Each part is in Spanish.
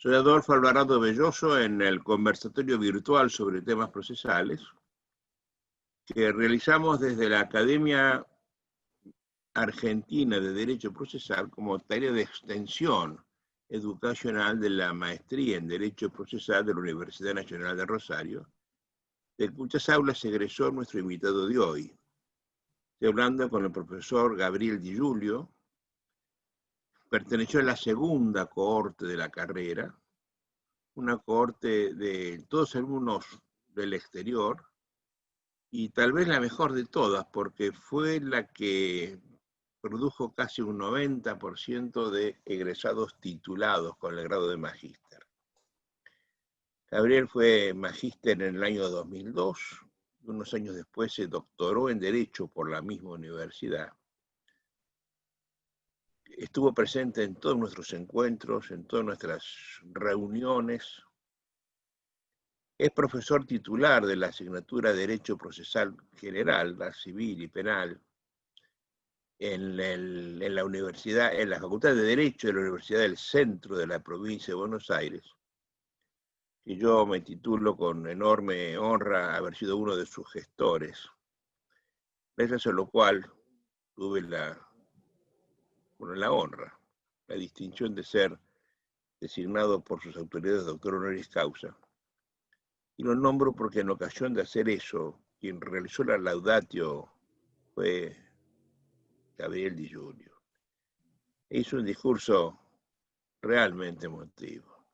Soy Adolfo Alvarado Belloso en el conversatorio virtual sobre temas procesales que realizamos desde la Academia Argentina de Derecho Procesal como tarea de extensión educacional de la maestría en Derecho Procesal de la Universidad Nacional de Rosario, de cuyas aulas se egresó nuestro invitado de hoy. Estoy hablando con el profesor Gabriel Di Giulio. Perteneció a la segunda cohorte de la carrera, una cohorte de todos alumnos del exterior, y tal vez la mejor de todas, porque fue la que produjo casi un 90% de egresados titulados con el grado de magíster. Gabriel fue magíster en el año 2002, y unos años después se doctoró en Derecho por la misma universidad. Estuvo presente en todos nuestros encuentros, en todas nuestras reuniones. Es profesor titular de la asignatura Derecho Procesal General, la civil y penal, en la universidad, en la Facultad de Derecho de la Universidad del Centro de la provincia de Buenos Aires, que yo me titulo con enorme honra haber sido uno de sus gestores, gracias a lo cual tuve la honra, la distinción de ser designado por sus autoridades doctor honoris causa. Y lo nombro porque en ocasión de hacer eso, quien realizó la laudatio fue Gabriel Di Giulio. Hizo un discurso realmente emotivo.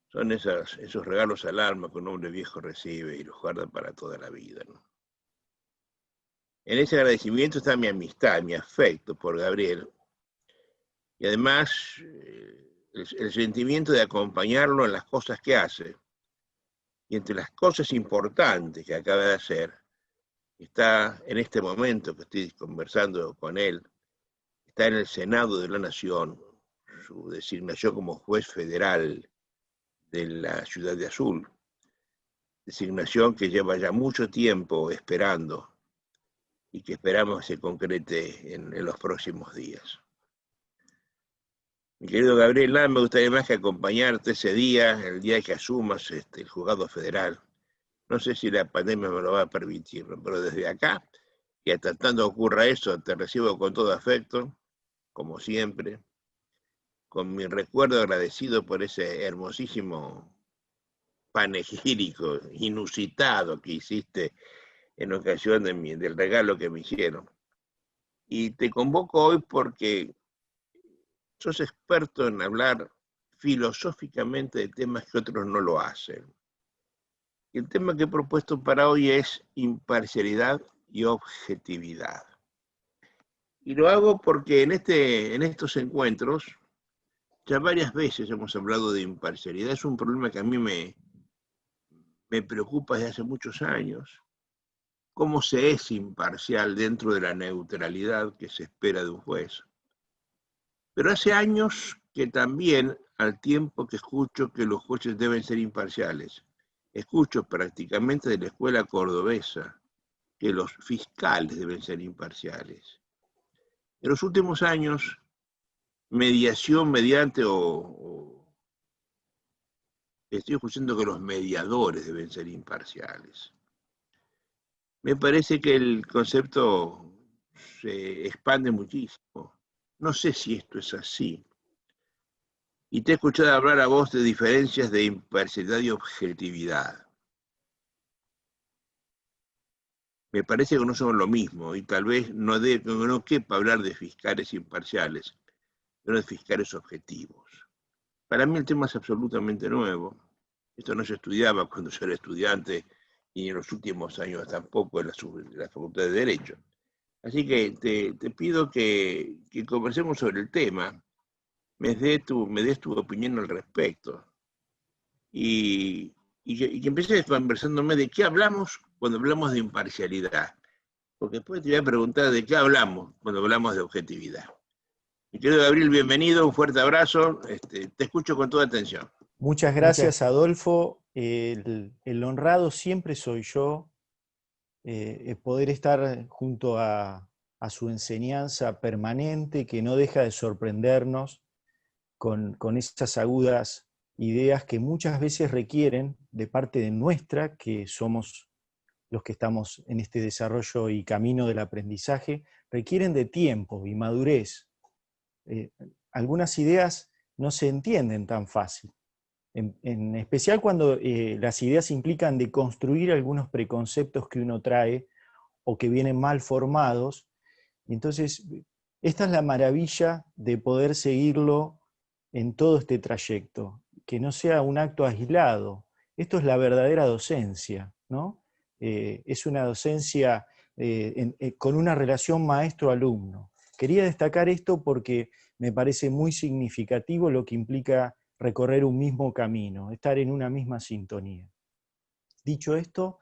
Son esos regalos al alma que un hombre viejo recibe y los guarda para toda la vida, ¿no? En ese agradecimiento está mi amistad, mi afecto por Gabriel. Y además el sentimiento de acompañarlo en las cosas que hace. Y entre las cosas importantes que acaba de hacer, está en este momento que estoy conversando con él, está en el Senado de la Nación, su designación como juez federal de la Ciudad de Azul, designación que lleva ya mucho tiempo esperando y que esperamos se concrete en los próximos días. Mi querido Gabriel, nada me gustaría más que acompañarte ese día, el día que asumas el juzgado federal. No sé si la pandemia me lo va a permitir, pero desde acá, y hasta tanto ocurra eso, te recibo con todo afecto, como siempre, con mi recuerdo agradecido por ese hermosísimo panegírico inusitado que hiciste en ocasión del regalo que me hicieron. Y te convoco hoy porque sos experto en hablar filosóficamente de temas que otros no lo hacen. Y el tema que he propuesto para hoy es imparcialidad y objetividad. Y lo hago porque en estos encuentros ya varias veces hemos hablado de imparcialidad. Es un problema que a mí me preocupa desde hace muchos años. ¿Cómo se es imparcial dentro de la neutralidad que se espera de un juez? Pero hace años que también, al tiempo que escucho que los jueces deben ser imparciales, escucho prácticamente de la escuela cordobesa que los fiscales deben ser imparciales. En los últimos años, mediación mediante estoy escuchando que los mediadores deben ser imparciales. Me parece que el concepto se expande muchísimo. No sé si esto es así. Y te he escuchado hablar a vos de diferencias de imparcialidad y objetividad. Me parece que no son lo mismo y tal vez no quepa hablar de fiscales imparciales, pero de fiscales objetivos. Para mí el tema es absolutamente nuevo. Esto no se estudiaba cuando yo era estudiante y en los últimos años tampoco en la Facultad de Derecho. Así que te pido que conversemos sobre el tema, me des tu opinión al respecto y que empieces conversándome de qué hablamos cuando hablamos de imparcialidad. Porque después te voy a preguntar de qué hablamos cuando hablamos de objetividad. Mi querido Gabriel, bienvenido, un fuerte abrazo, te escucho con toda atención. Muchas gracias, Adolfo. El honrado siempre soy yo, poder estar junto a su enseñanza permanente que no deja de sorprendernos con esas agudas ideas que muchas veces requieren de parte de nuestra, que somos los que estamos en este desarrollo y camino del aprendizaje, requieren de tiempo y madurez. Algunas ideas no se entienden tan fácil, en especial cuando las ideas implican de construir algunos preconceptos que uno trae o que vienen mal formados. Entonces, esta es la maravilla de poder seguirlo en todo este trayecto, que no sea un acto aislado. Esto es la verdadera docencia, ¿no? Es una docencia con una relación maestro-alumno. Quería destacar esto porque me parece muy significativo lo que implica recorrer un mismo camino, estar en una misma sintonía. Dicho esto,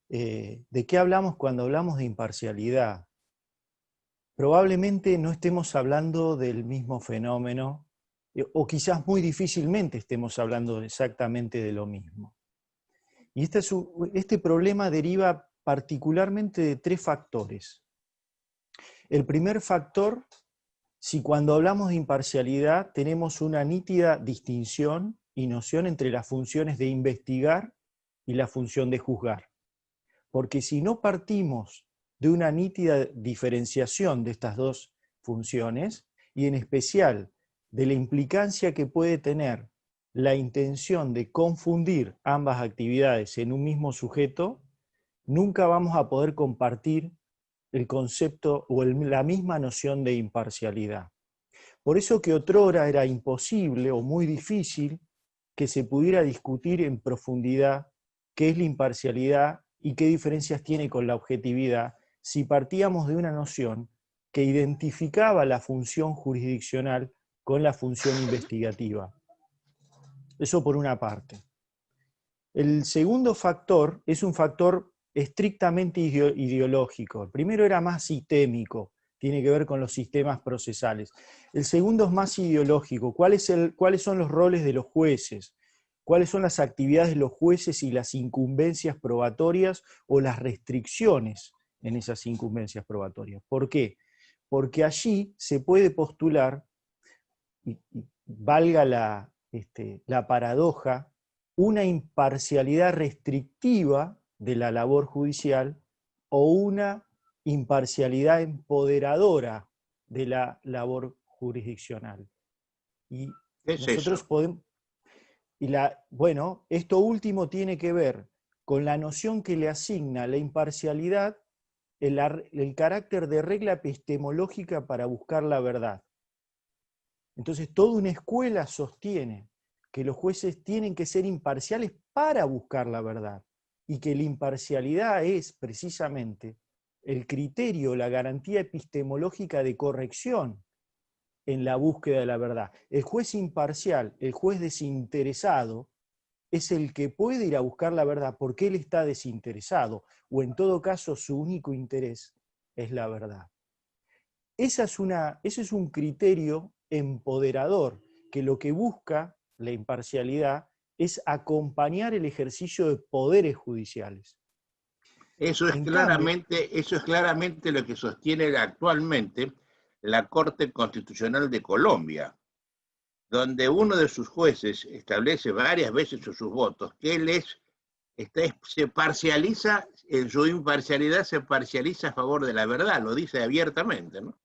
¿de qué hablamos cuando hablamos de imparcialidad? Probablemente no estemos hablando del mismo fenómeno, o quizás muy difícilmente estemos hablando exactamente de lo mismo. Y este problema deriva particularmente de 3 factores. El primer factor, si cuando hablamos de imparcialidad tenemos una nítida distinción y noción entre las funciones de investigar y la función de juzgar. Porque si no partimos de una nítida diferenciación de estas dos funciones, y en especial de la implicancia que puede tener la intención de confundir ambas actividades en un mismo sujeto, nunca vamos a poder compartir el concepto o la misma noción de imparcialidad. Por eso que otrora era imposible o muy difícil que se pudiera discutir en profundidad qué es la imparcialidad y qué diferencias tiene con la objetividad si partíamos de una noción que identificaba la función jurisdiccional con la función investigativa. Eso por una parte. El segundo factor es un factor estrictamente ideológico. El primero era más sistémico, tiene que ver con los sistemas procesales. El segundo es más ideológico. ¿Cuáles son los roles de los jueces? ¿Cuáles son las actividades de los jueces y las incumbencias probatorias o las restricciones en esas incumbencias probatorias? ¿Por qué? Porque allí se puede postular, y valga la paradoja, una imparcialidad restrictiva de la labor judicial o una imparcialidad empoderadora de la labor jurisdiccional. Y ¿Qué es nosotros eso? podemos... Bueno, esto último tiene que ver con la noción que le asigna la imparcialidad el carácter de regla epistemológica para buscar la verdad. Entonces, toda una escuela sostiene que los jueces tienen que ser imparciales para buscar la verdad y que la imparcialidad es precisamente el criterio, la garantía epistemológica de corrección en la búsqueda de la verdad. El juez imparcial, el juez desinteresado, es el que puede ir a buscar la verdad porque él está desinteresado, o en todo caso su único interés es la verdad. Ese es un criterio empoderador, que lo que busca la imparcialidad es acompañar el ejercicio de poderes judiciales. Eso es En cambio, claramente lo que sostiene actualmente la Corte Constitucional de Colombia, donde uno de sus jueces establece varias veces sus votos que él se parcializa, en su imparcialidad se parcializa a favor de la verdad, lo dice abiertamente, ¿no?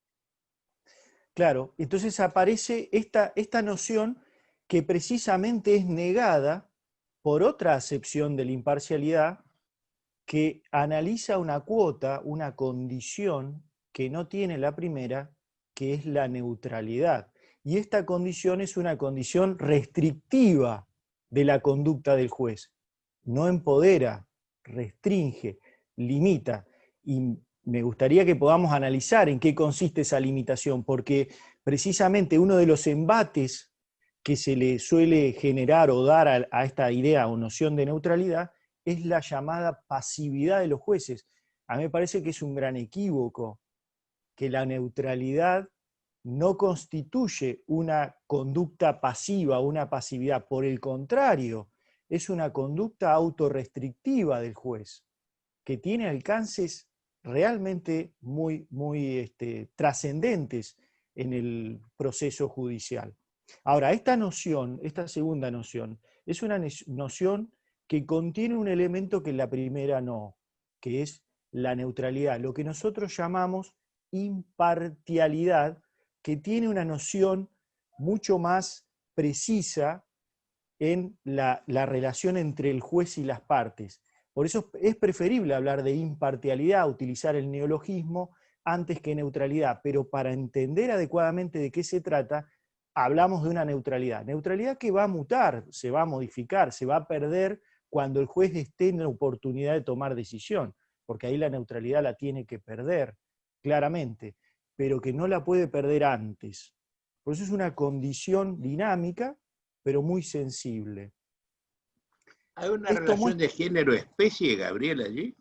claro, entonces aparece esta noción que precisamente es negada por otra acepción de la imparcialidad que analiza una cuota, una condición que no tiene la primera, que es la neutralidad. Y esta condición es una condición restrictiva de la conducta del juez. No empodera, restringe, limita. Y me gustaría que podamos analizar en qué consiste esa limitación, porque precisamente uno de los embates que se le suele generar o dar a esta idea o noción de neutralidad es la llamada pasividad de los jueces. A mí me parece que es un gran equívoco, que la neutralidad no constituye una conducta pasiva, una pasividad. Por el contrario, es una conducta autorrestrictiva del juez, que tiene alcances realmente muy trascendentes en el proceso judicial. Ahora, esta noción, esta segunda noción, es una noción que contiene un elemento que la primera no, que es la neutralidad, lo que nosotros llamamos imparcialidad, que tiene una noción mucho más precisa en la relación entre el juez y las partes. Por eso es preferible hablar de imparcialidad, utilizar el neologismo antes que neutralidad, pero para entender adecuadamente de qué se trata, hablamos de una neutralidad. Neutralidad que va a mutar, se va a modificar, se va a perder cuando el juez esté en la oportunidad de tomar decisión, porque ahí la neutralidad la tiene que perder, claramente, pero que no la puede perder antes. Por eso es una condición dinámica, pero muy sensible. ¿Hay una relación de género-especie, Gabriel, allí?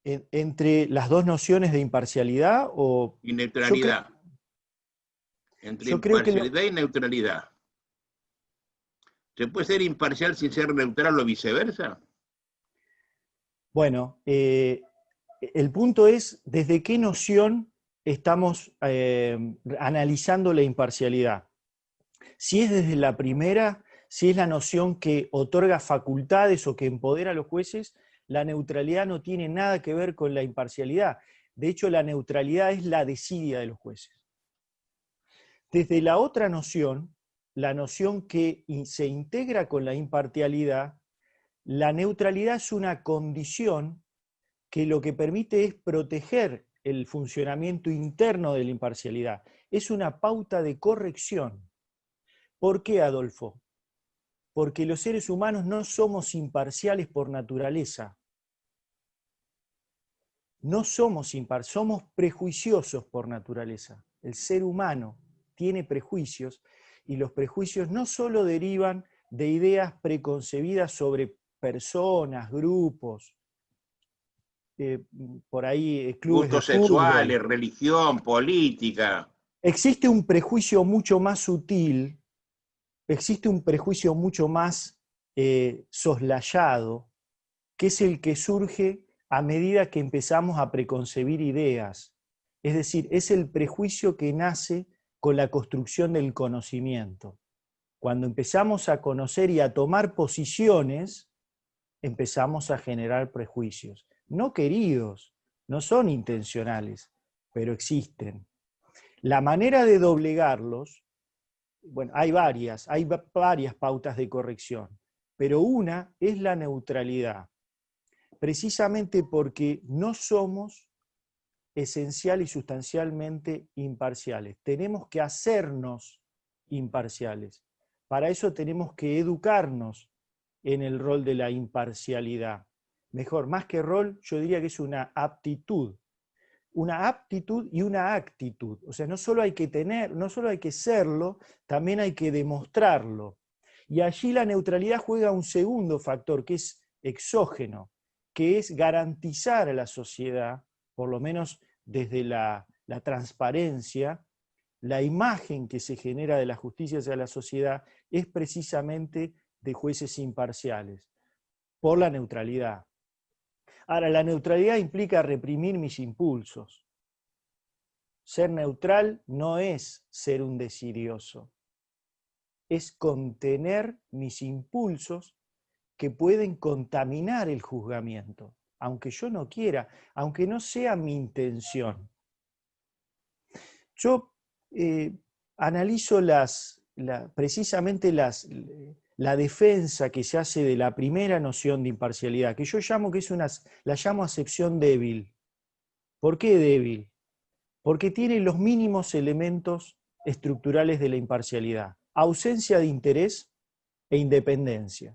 ¿Entre las dos nociones de imparcialidad o...? Y neutralidad. Entre imparcialidad y neutralidad. ¿Se puede ser imparcial sin ser neutral o viceversa? Bueno, el punto es desde qué noción estamos analizando la imparcialidad. Si es desde la primera, si es la noción que otorga facultades o que empodera a los jueces, la neutralidad no tiene nada que ver con la imparcialidad. De hecho, la neutralidad es la desidia de los jueces. Desde la otra noción, la noción que se integra con la imparcialidad, la neutralidad es una condición que lo que permite es proteger el funcionamiento interno de la imparcialidad. Es una pauta de corrección. ¿Por qué, Adolfo? Porque los seres humanos no somos imparciales por naturaleza. No somos imparciales, somos prejuiciosos por naturaleza. El ser humano tiene prejuicios y los prejuicios no solo derivan de ideas preconcebidas sobre personas, grupos, por ahí clubes Gustos de fútbol. sexuales, religión, política. Existe un prejuicio mucho más sutil, existe un prejuicio mucho más soslayado, que es el que surge a medida que empezamos a preconcebir ideas. Es decir, es el prejuicio que nace con la construcción del conocimiento. Cuando empezamos a conocer y a tomar posiciones, empezamos a generar prejuicios. No queridos, no son intencionales, pero existen. La manera de doblegarlos, bueno, hay varias pautas de corrección, pero una es la neutralidad, precisamente porque no somos esencial y sustancialmente imparciales. Tenemos que hacernos imparciales. Para eso tenemos que educarnos en el rol de la imparcialidad. Mejor, más que rol, yo diría que es una aptitud. Una aptitud y una actitud. O sea, no solo hay que tener, no solo hay que serlo, también hay que demostrarlo. Y allí la neutralidad juega un segundo factor, que es exógeno, que es garantizar a la sociedad, por lo menos desde la transparencia, la imagen que se genera de la justicia hacia la sociedad es precisamente de jueces imparciales, por la neutralidad. Ahora, la neutralidad implica reprimir mis impulsos. Ser neutral no es ser un desidioso, es contener mis impulsos que pueden contaminar el juzgamiento, aunque yo no quiera, aunque no sea mi intención. Yo analizo precisamente la defensa que se hace de la primera noción de imparcialidad, que yo llamo que la llamo acepción débil. ¿Por qué débil? Porque tiene los mínimos elementos estructurales de la imparcialidad: ausencia de interés e independencia.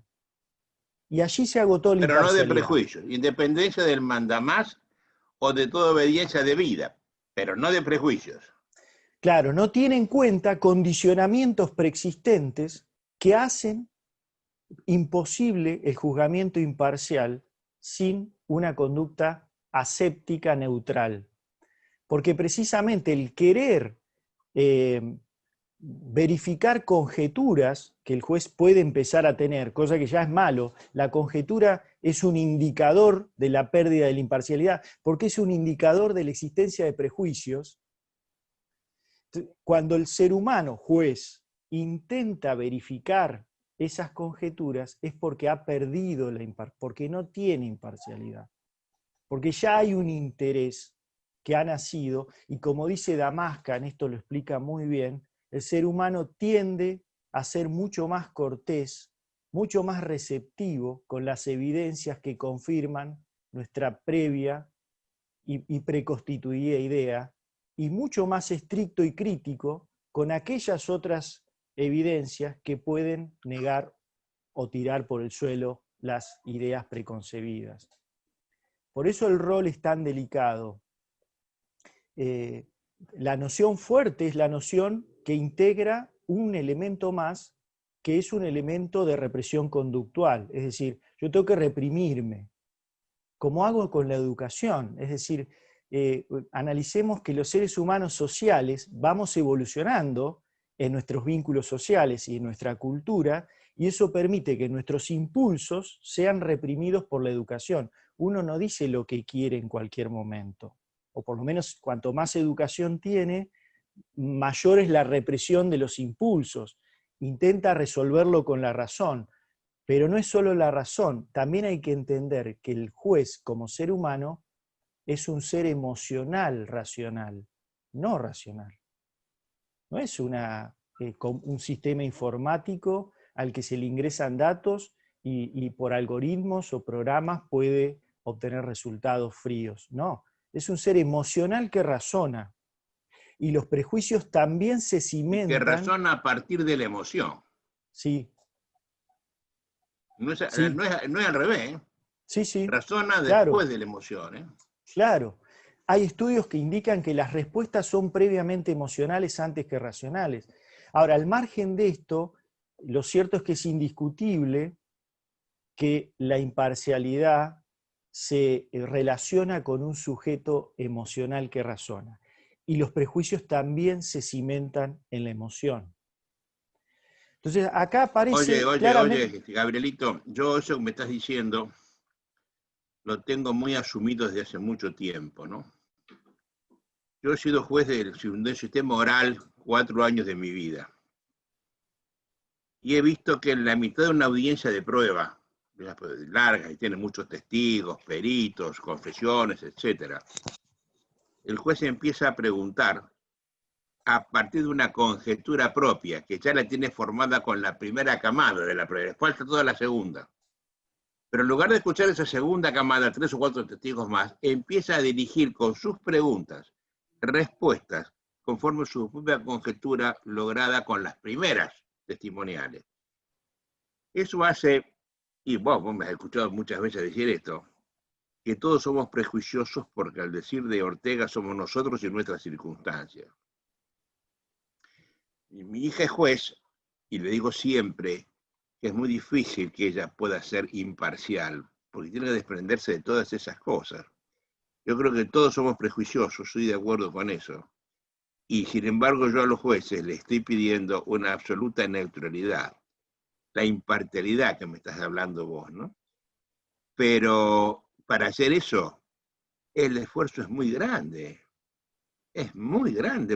Y allí se agotó la imparcialidad. Pero no de prejuicios, independencia del mandamás o de toda obediencia debida, pero no de prejuicios. Claro, no tiene en cuenta condicionamientos preexistentes que hacen imposible el juzgamiento imparcial sin una conducta aséptica neutral. Porque precisamente el querer verificar conjeturas que el juez puede empezar a tener, cosa que ya es malo, la conjetura es un indicador de la pérdida de la imparcialidad, porque es un indicador de la existencia de prejuicios. Cuando el ser humano, juez, intenta verificar esas conjeturas, es porque ha perdido porque no tiene imparcialidad. Porque ya hay un interés que ha nacido, y como dice Damascan, esto lo explica muy bien, el ser humano tiende a ser mucho más cortés, mucho más receptivo con las evidencias que confirman nuestra previa y preconstituida idea, y mucho más estricto y crítico con aquellas otras evidencias que pueden negar o tirar por el suelo las ideas preconcebidas. Por eso el rol es tan delicado. La noción fuerte es la noción que integra un elemento más, que es un elemento de represión conductual. Es decir, yo tengo que reprimirme, como hago con la educación. Es decir, analicemos que los seres humanos sociales vamos evolucionando en nuestros vínculos sociales y en nuestra cultura, y eso permite que nuestros impulsos sean reprimidos por la educación. Uno no dice lo que quiere en cualquier momento, o por lo menos cuanto más educación tiene, mayor es la represión de los impulsos. Intenta resolverlo con la razón, pero no es solo la razón, también hay que entender que el juez como ser humano es un ser emocional racional, no racional. No es un sistema informático al que se le ingresan datos y por algoritmos o programas puede obtener resultados fríos. No, es un ser emocional que razona. Y los prejuicios también se Y que cimentan. razona a partir de la emoción. Sí, No es, sí, no es al revés, ¿eh? sí, sí, Razona claro, después de la emoción, ¿eh? claro. Hay estudios que indican que las respuestas son previamente emocionales antes que racionales. Ahora, al margen de esto, lo cierto es que es indiscutible que la imparcialidad se relaciona con un sujeto emocional que razona. Y los prejuicios también se cimentan en la emoción. Entonces, acá aparece claramente. Oye, Gabrielito, yo eso que me estás diciendo lo tengo muy asumido desde hace mucho tiempo, ¿no? Yo he sido juez del sistema oral 4 años de mi vida. Y he visto que en la mitad de una audiencia de prueba, larga, y tiene muchos testigos, peritos, confesiones, etc., el juez empieza a preguntar a partir de una conjetura propia, que ya la tiene formada con la primera camada de la prueba, falta toda la segunda. Pero en lugar de escuchar esa segunda camada, 3 o 4 testigos más, empieza a dirigir con sus preguntas, respuestas, conforme a su propia conjetura lograda con las primeras testimoniales. Eso hace, y vos me has escuchado muchas veces decir esto, que todos somos prejuiciosos porque al decir de Ortega somos nosotros y nuestras circunstancias. Y mi hija es juez, y le digo siempre que es muy difícil que ella pueda ser imparcial, porque tiene que desprenderse de todas esas cosas. Yo creo que todos somos prejuiciosos, estoy de acuerdo con eso. Y sin embargo yo a los jueces les estoy pidiendo una absoluta neutralidad, la imparcialidad que me estás hablando vos, ¿no? Pero para hacer eso, el esfuerzo es muy grande,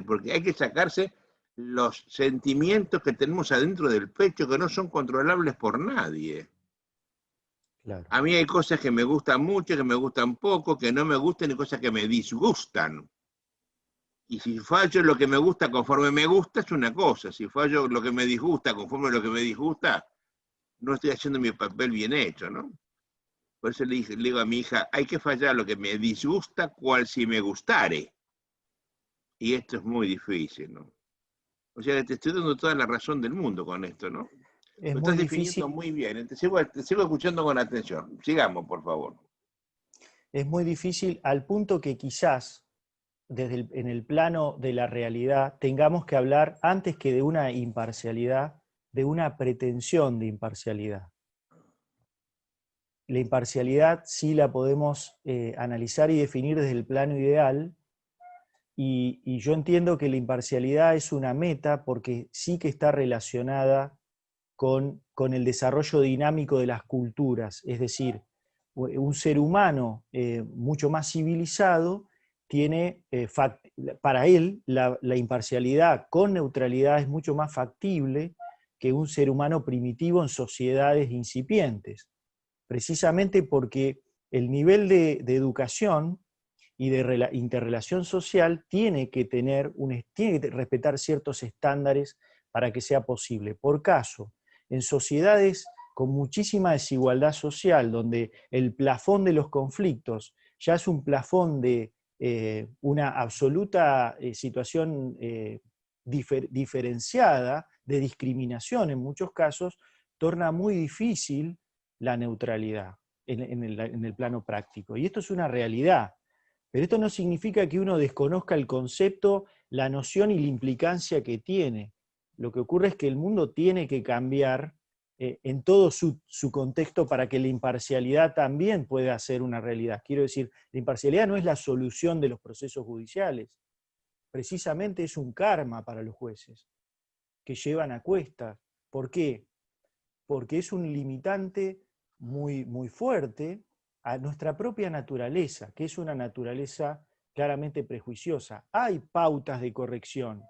porque hay que sacarse los sentimientos que tenemos adentro del pecho que no son controlables por nadie. Claro. A mí hay cosas que me gustan mucho, que me gustan poco, que no me gustan y cosas que me disgustan. Y si fallo lo que me gusta conforme me gusta es una cosa, si fallo lo que me disgusta conforme a lo que me disgusta, no estoy haciendo mi papel bien hecho, ¿no? Por eso le digo a mi hija, hay que fallar lo que me disgusta cual si me gustare. Y esto es muy difícil, ¿no? O sea, te estoy dando toda la razón del mundo con esto, ¿no? Es Lo muy estás definiendo difícil, muy bien. Te sigo escuchando con atención. Sigamos, por favor. es muy difícil al punto que quizás en el plano de la realidad tengamos que hablar, antes que de una imparcialidad, de una pretensión de imparcialidad. La imparcialidad sí la podemos analizar y definir desde el plano ideal, y yo entiendo que la imparcialidad es una meta porque sí que está relacionada con el desarrollo dinámico de las culturas, es decir, un ser humano mucho más civilizado tiene, para él, la imparcialidad con neutralidad es mucho más factible que un ser humano primitivo en sociedades incipientes, precisamente porque el nivel de educación y de interrelación social tiene que respetar ciertos estándares para que sea posible. Por caso, en sociedades con muchísima desigualdad social, donde el plafón de los conflictos ya es un plafón de una absoluta situación diferenciada, de discriminación en muchos casos, torna muy difícil la neutralidad en el plano práctico. Y esto es una realidad. Pero esto no significa que uno desconozca el concepto, la noción y la implicancia que tiene. Lo que ocurre es que el mundo tiene que cambiar en todo su contexto para que la imparcialidad también pueda ser una realidad. Quiero decir, la imparcialidad no es la solución de los procesos judiciales, precisamente es un karma para los jueces, que llevan a cuestas. ¿Por qué? Porque es un limitante muy, muy fuerte a nuestra propia naturaleza, que es una naturaleza claramente prejuiciosa. Hay pautas de corrección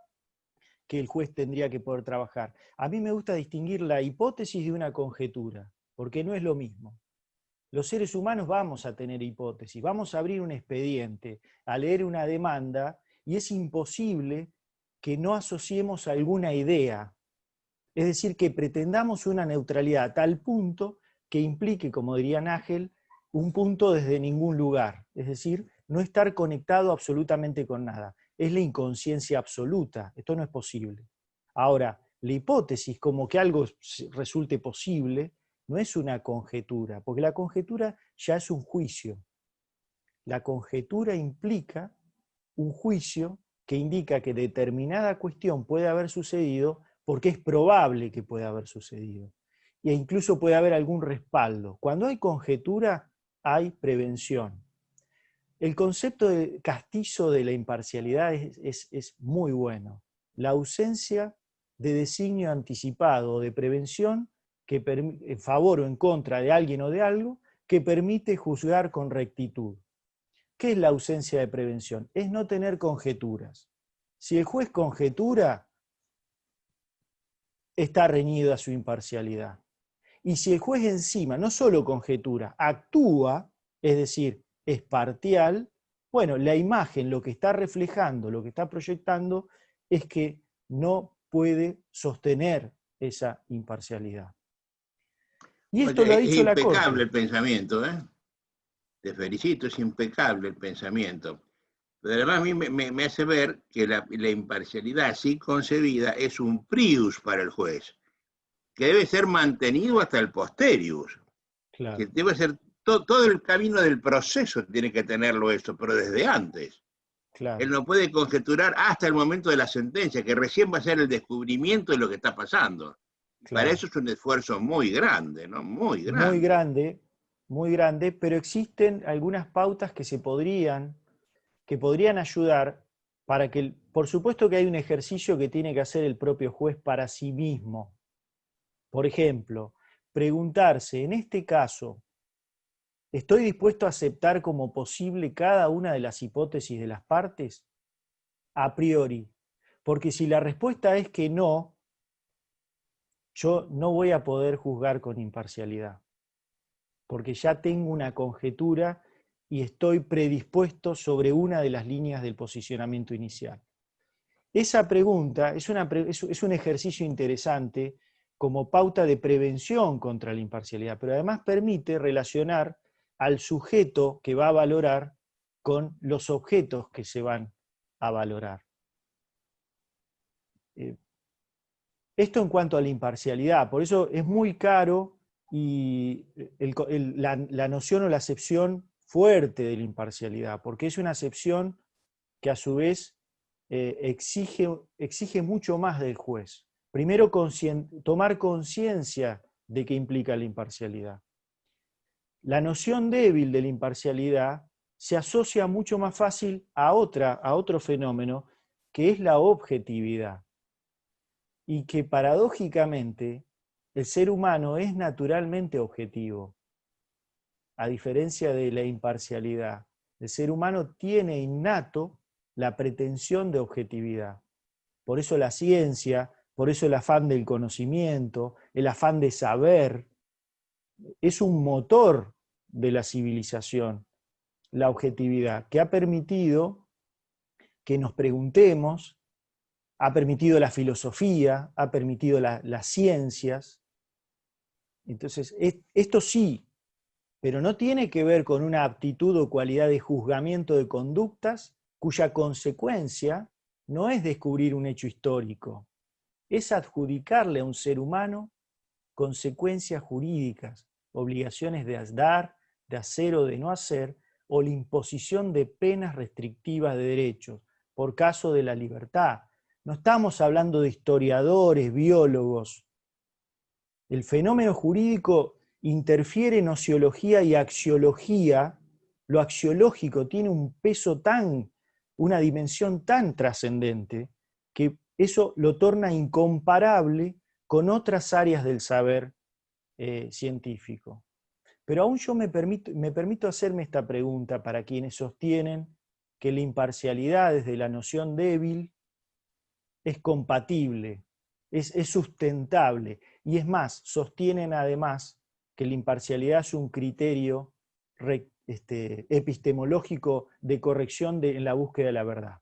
que el juez tendría que poder trabajar. A mí me gusta distinguir la hipótesis de una conjetura, porque no es lo mismo. Los seres humanos vamos a tener hipótesis, vamos a abrir un expediente, a leer una demanda, y es imposible que no asociemos alguna idea. Es decir, que pretendamos una neutralidad a tal punto que implique, como diría Nagel, un punto desde ningún lugar. Es decir, no estar conectado absolutamente con nada. Es la inconsciencia absoluta. Esto no es posible. Ahora, la hipótesis, como que algo resulte posible, no es una conjetura, porque la conjetura ya es un juicio. La conjetura implica un juicio que indica que determinada cuestión puede haber sucedido porque es probable que pueda haber sucedido. E incluso puede haber algún respaldo. Cuando hay conjetura, hay prevención. El concepto de castizo de la imparcialidad es muy bueno. La ausencia de designio anticipado o de prevención que en favor o en contra de alguien o de algo que permite juzgar con rectitud. ¿Qué es la ausencia de prevención? Es no tener conjeturas. Si el juez conjetura, está reñido a su imparcialidad. Y si el juez encima no solo conjetura, actúa, es decir, es parcial, bueno, la imagen, lo que está reflejando, lo que está proyectando, es que no puede sostener esa imparcialidad. Y esto lo ha Oye, es dicho la impecable Corte. el pensamiento, ¿eh? Te felicito, es impecable el pensamiento. Pero además a mí me hace ver que la imparcialidad así concebida es un prius para el juez, que debe ser mantenido hasta el posterius, que Claro, debe ser todo el camino del proceso tiene que tenerlo eso, pero desde antes. Él claro, no puede conjeturar hasta el momento de la sentencia, que recién va a ser el descubrimiento de lo que está pasando. Para claro. eso es un esfuerzo muy grande, ¿no? Muy grande. Muy grande, pero existen algunas pautas que podrían ayudar para que, por supuesto que hay un ejercicio que tiene que hacer el propio juez para sí mismo. Por ejemplo, preguntarse, en este caso, ¿estoy dispuesto a aceptar como posible cada una de las hipótesis de las partes? A priori. Porque si la respuesta es que no, yo no voy a poder juzgar con imparcialidad, porque ya tengo una conjetura y estoy predispuesto sobre una de las líneas del posicionamiento inicial. Esa pregunta es un ejercicio interesante como pauta de prevención contra la imparcialidad, pero además permite relacionar al sujeto que va a valorar con los objetos que se van a valorar. Esto en cuanto a la imparcialidad, por eso es muy caro y la noción o la acepción fuerte de la imparcialidad, porque es una acepción que a su vez exige mucho más del juez. Primero, tomar conciencia de qué implica la imparcialidad. La noción débil de la imparcialidad se asocia mucho más fácil a otro fenómeno, que es la objetividad. Y que paradójicamente el ser humano es naturalmente objetivo, a diferencia de la imparcialidad. El ser humano tiene innato la pretensión de objetividad. Por eso la ciencia, por eso el afán del conocimiento, el afán de saber, es un motor de la civilización, la objetividad, que ha permitido que nos preguntemos, ha permitido la filosofía, ha permitido las ciencias. Entonces, esto sí, pero no tiene que ver con una aptitud o cualidad de juzgamiento de conductas cuya consecuencia no es descubrir un hecho histórico, es adjudicarle a un ser humano consecuencias jurídicas, obligaciones de dar, de hacer o de no hacer, o la imposición de penas restrictivas de derechos, por caso de la libertad. No estamos hablando de historiadores, biólogos. El fenómeno jurídico interfiere en ociología y axiología. Lo axiológico tiene un peso una dimensión tan trascendente, que eso lo torna incomparable con otras áreas del saber científico. Pero aún yo me permito hacerme esta pregunta para quienes sostienen que la imparcialidad desde la noción débil es compatible, es sustentable, y es más, sostienen además que la imparcialidad es un criterio epistemológico de corrección en la búsqueda de la verdad.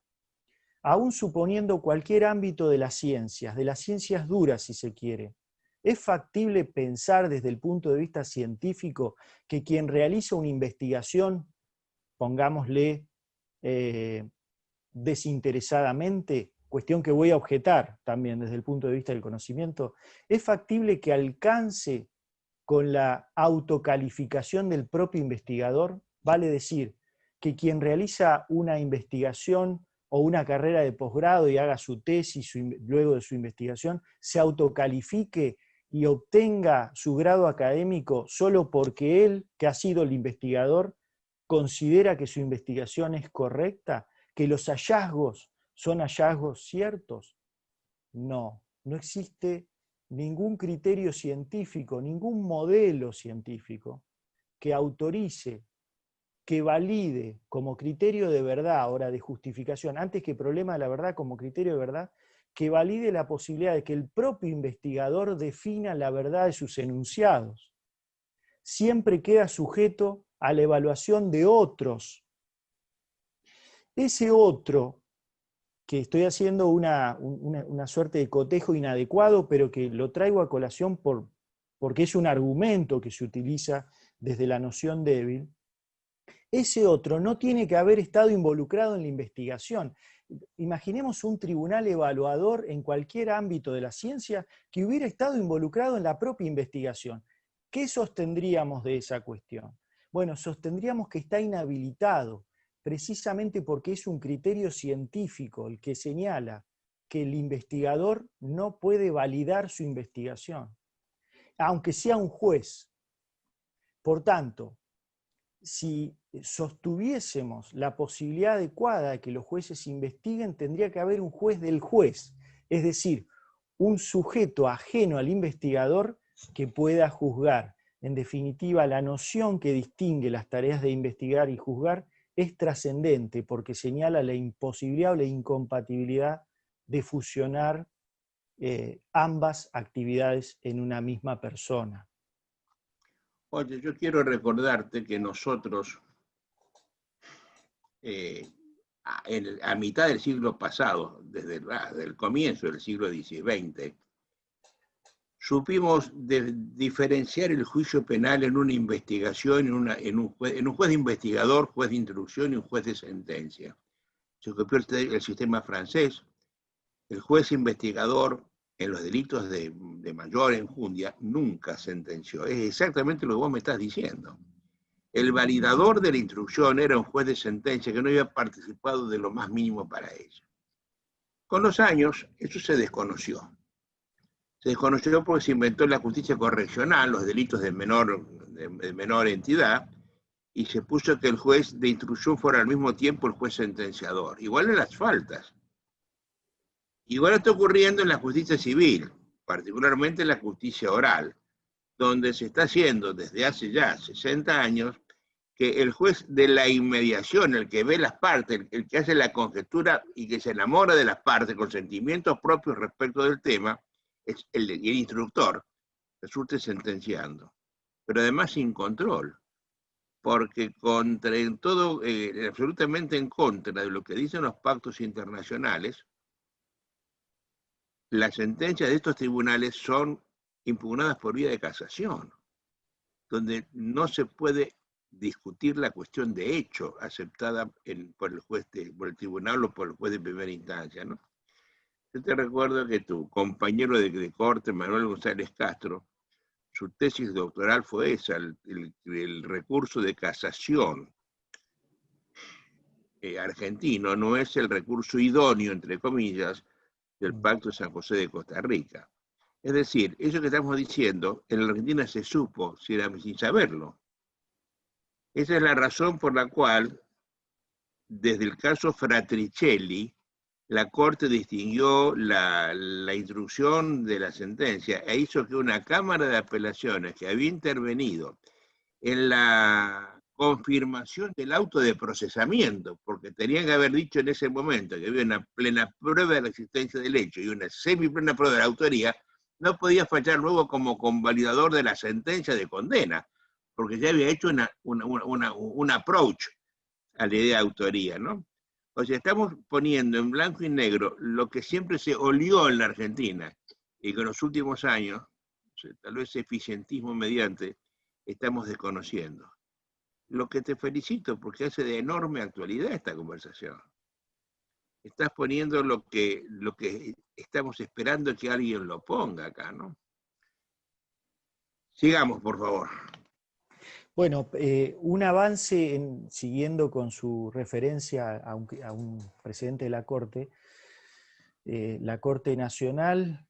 Aún suponiendo cualquier ámbito de las ciencias duras si se quiere, ¿es factible pensar desde el punto de vista científico que quien realiza una investigación, pongámosle desinteresadamente, cuestión que voy a objetar también desde el punto de vista del conocimiento, es factible que alcance con la autocalificación del propio investigador? Vale decir, que quien realiza una investigación o una carrera de posgrado y haga su tesis luego de su investigación, se autocalifique y obtenga su grado académico solo porque él, que ha sido el investigador, considera que su investigación es correcta, que los hallazgos son hallazgos ciertos. No existe ningún criterio científico, ningún modelo científico que autorice, que valide como criterio de verdad, ahora de justificación, antes que problema de la verdad como criterio de verdad, que valide la posibilidad de que el propio investigador defina la verdad de sus enunciados. Siempre queda sujeto a la evaluación de otros. Ese otro, que estoy haciendo una suerte de cotejo inadecuado, pero que lo traigo a colación porque es un argumento que se utiliza desde la noción débil, ese otro no tiene que haber estado involucrado en la investigación. Imaginemos un tribunal evaluador en cualquier ámbito de la ciencia que hubiera estado involucrado en la propia investigación. ¿Qué sostendríamos de esa cuestión? Bueno, sostendríamos que está inhabilitado, precisamente porque es un criterio científico el que señala que el investigador no puede validar su investigación, aunque sea un juez. Por tanto, si sostuviésemos la posibilidad adecuada de que los jueces investiguen, tendría que haber un juez del juez, es decir, un sujeto ajeno al investigador que pueda juzgar. En definitiva, la noción que distingue las tareas de investigar y juzgar es trascendente porque señala la imposibilidad o la incompatibilidad de fusionar ambas actividades en una misma persona. Oye, yo quiero recordarte que nosotros, a mitad del siglo pasado, desde el comienzo del siglo XX, supimos diferenciar el juicio penal en una investigación, en un juez de investigador, juez de instrucción y un juez de sentencia. Se copió el sistema francés. El juez investigador en los delitos de mayor enjundia nunca sentenció. Es exactamente lo que vos me estás diciendo. El validador de la instrucción era un juez de sentencia que no había participado de lo más mínimo para ella. Con los años, eso se desconoció. Se desconoció porque se inventó la justicia correccional, los delitos de menor entidad, y se puso que el juez de instrucción fuera al mismo tiempo el juez sentenciador. Igual en las faltas. Igual está ocurriendo en la justicia civil, particularmente en la justicia oral, donde se está haciendo desde hace ya 60 años que el juez de la inmediación, el que ve las partes, el que hace la conjetura y que se enamora de las partes con sentimientos propios respecto del tema, es el instructor, resulte sentenciando. Pero además sin control, porque en todo, absolutamente en contra de lo que dicen los pactos internacionales, las sentencias de estos tribunales son impugnadas por vía de casación, donde no se puede discutir la cuestión de hecho aceptada por el tribunal o por el juez de primera instancia, ¿no? Yo te recuerdo que tu compañero de corte, Manuel González Castro, su tesis doctoral fue esa, el recurso de casación argentino no es el recurso idóneo, entre comillas, del Pacto de San José de Costa Rica. Es decir, eso que estamos diciendo, en la Argentina se supo sin saberlo. Esa es la razón por la cual, desde el caso Fratricelli, la Corte distinguió la instrucción de la sentencia e hizo que una Cámara de Apelaciones que había intervenido en la confirmación del auto de procesamiento, porque tenían que haber dicho en ese momento que había una plena prueba de la existencia del hecho y una semiplena prueba de la autoría, no podía fallar luego como convalidador de la sentencia de condena, porque ya había hecho un approach a la idea de autoría, ¿no? O sea, estamos poniendo en blanco y negro lo que siempre se olió en la Argentina y que en los últimos años, tal vez eficientismo mediante, estamos desconociendo. Lo que te felicito porque hace de enorme actualidad esta conversación. Estás poniendo lo que estamos esperando que alguien lo ponga acá, ¿no? Sigamos, por favor. Bueno, un avance, siguiendo con su referencia a un presidente de la Corte Nacional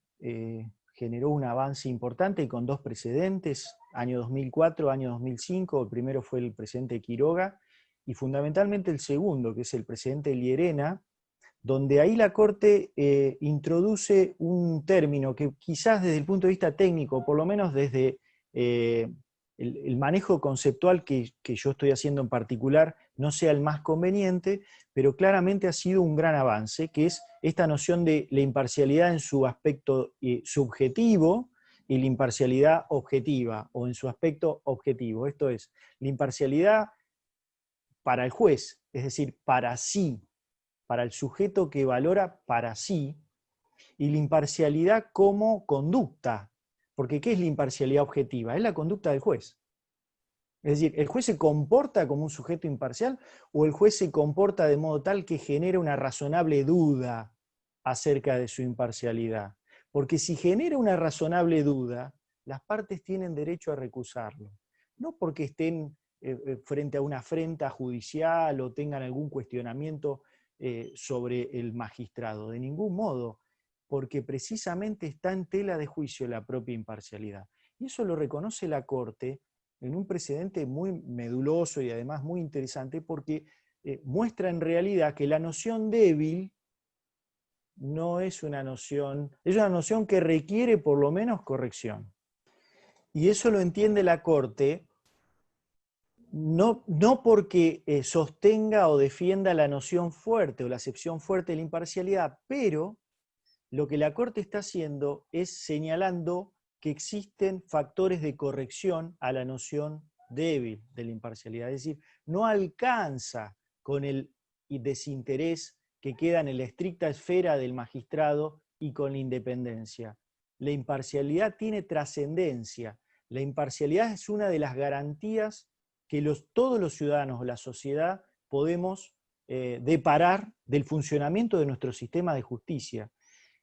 generó un avance importante y con dos precedentes, año 2004, año 2005, el primero fue el presidente Quiroga, y fundamentalmente el segundo, que es el presidente Llerena, donde ahí la Corte introduce un término que quizás desde el punto de vista técnico, por lo menos desde el manejo conceptual que yo estoy haciendo en particular, no sea el más conveniente, pero claramente ha sido un gran avance, que es esta noción de la imparcialidad en su aspecto subjetivo y la imparcialidad objetiva, o en su aspecto objetivo. Esto es, la imparcialidad para el juez, es decir, para sí, para el sujeto que valora para sí, y la imparcialidad como conducta. Porque ¿qué es la imparcialidad objetiva? Es la conducta del juez. Es decir, ¿el juez se comporta como un sujeto imparcial o el juez se comporta de modo tal que genera una razonable duda acerca de su imparcialidad? Porque si genera una razonable duda, las partes tienen derecho a recusarlo. No porque estén frente a una afrenta judicial o tengan algún cuestionamiento sobre el magistrado, de ningún modo, porque precisamente está en tela de juicio la propia imparcialidad. Y eso lo reconoce la Corte en un precedente muy meduloso y además muy interesante porque muestra en realidad que la noción débil no es una noción que requiere por lo menos corrección. Y eso lo entiende la Corte no porque sostenga o defienda la noción fuerte o la acepción fuerte de la imparcialidad, pero lo que la Corte está haciendo es señalando que existen factores de corrección a la noción débil de la imparcialidad. Es decir, no alcanza con el desinterés que queda en la estricta esfera del magistrado y con la independencia. La imparcialidad tiene trascendencia. La imparcialidad es una de las garantías que todos los ciudadanos o la sociedad podemos deparar del funcionamiento de nuestro sistema de justicia.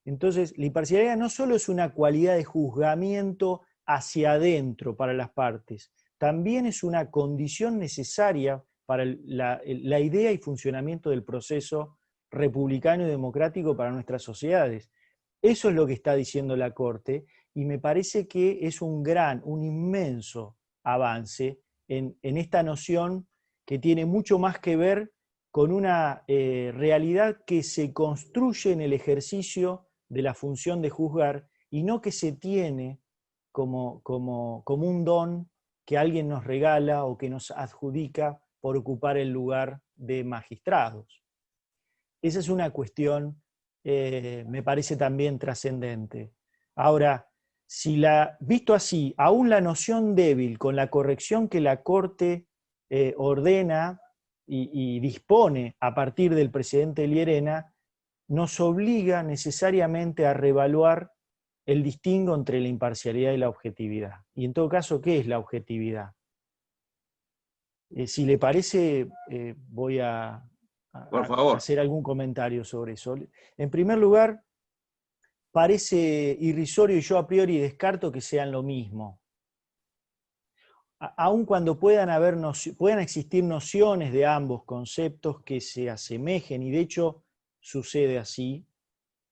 Entonces, la imparcialidad no solo es una cualidad de juzgamiento hacia adentro para las partes, también es una condición necesaria para la idea y funcionamiento del proceso republicano y democrático para nuestras sociedades. Eso es lo que está diciendo la Corte y me parece que es un inmenso avance en esta noción que tiene mucho más que ver con una realidad que se construye en el ejercicio de la función de juzgar y no que se tiene como un don que alguien nos regala o que nos adjudica por ocupar el lugar de magistrados. Esa es una cuestión, me parece también trascendente. Ahora, visto así, aún la noción débil, con la corrección que la Corte ordena y dispone a partir del presidente Llerena, nos obliga necesariamente a reevaluar el distingo entre la imparcialidad y la objetividad. Y en todo caso, ¿qué es la objetividad? Si le parece, voy a Por favor. hacer algún comentario sobre eso. En primer lugar, parece irrisorio y yo a priori descarto que sean lo mismo. Aun cuando puedan existir nociones de ambos conceptos que se asemejen, y de hecho sucede así,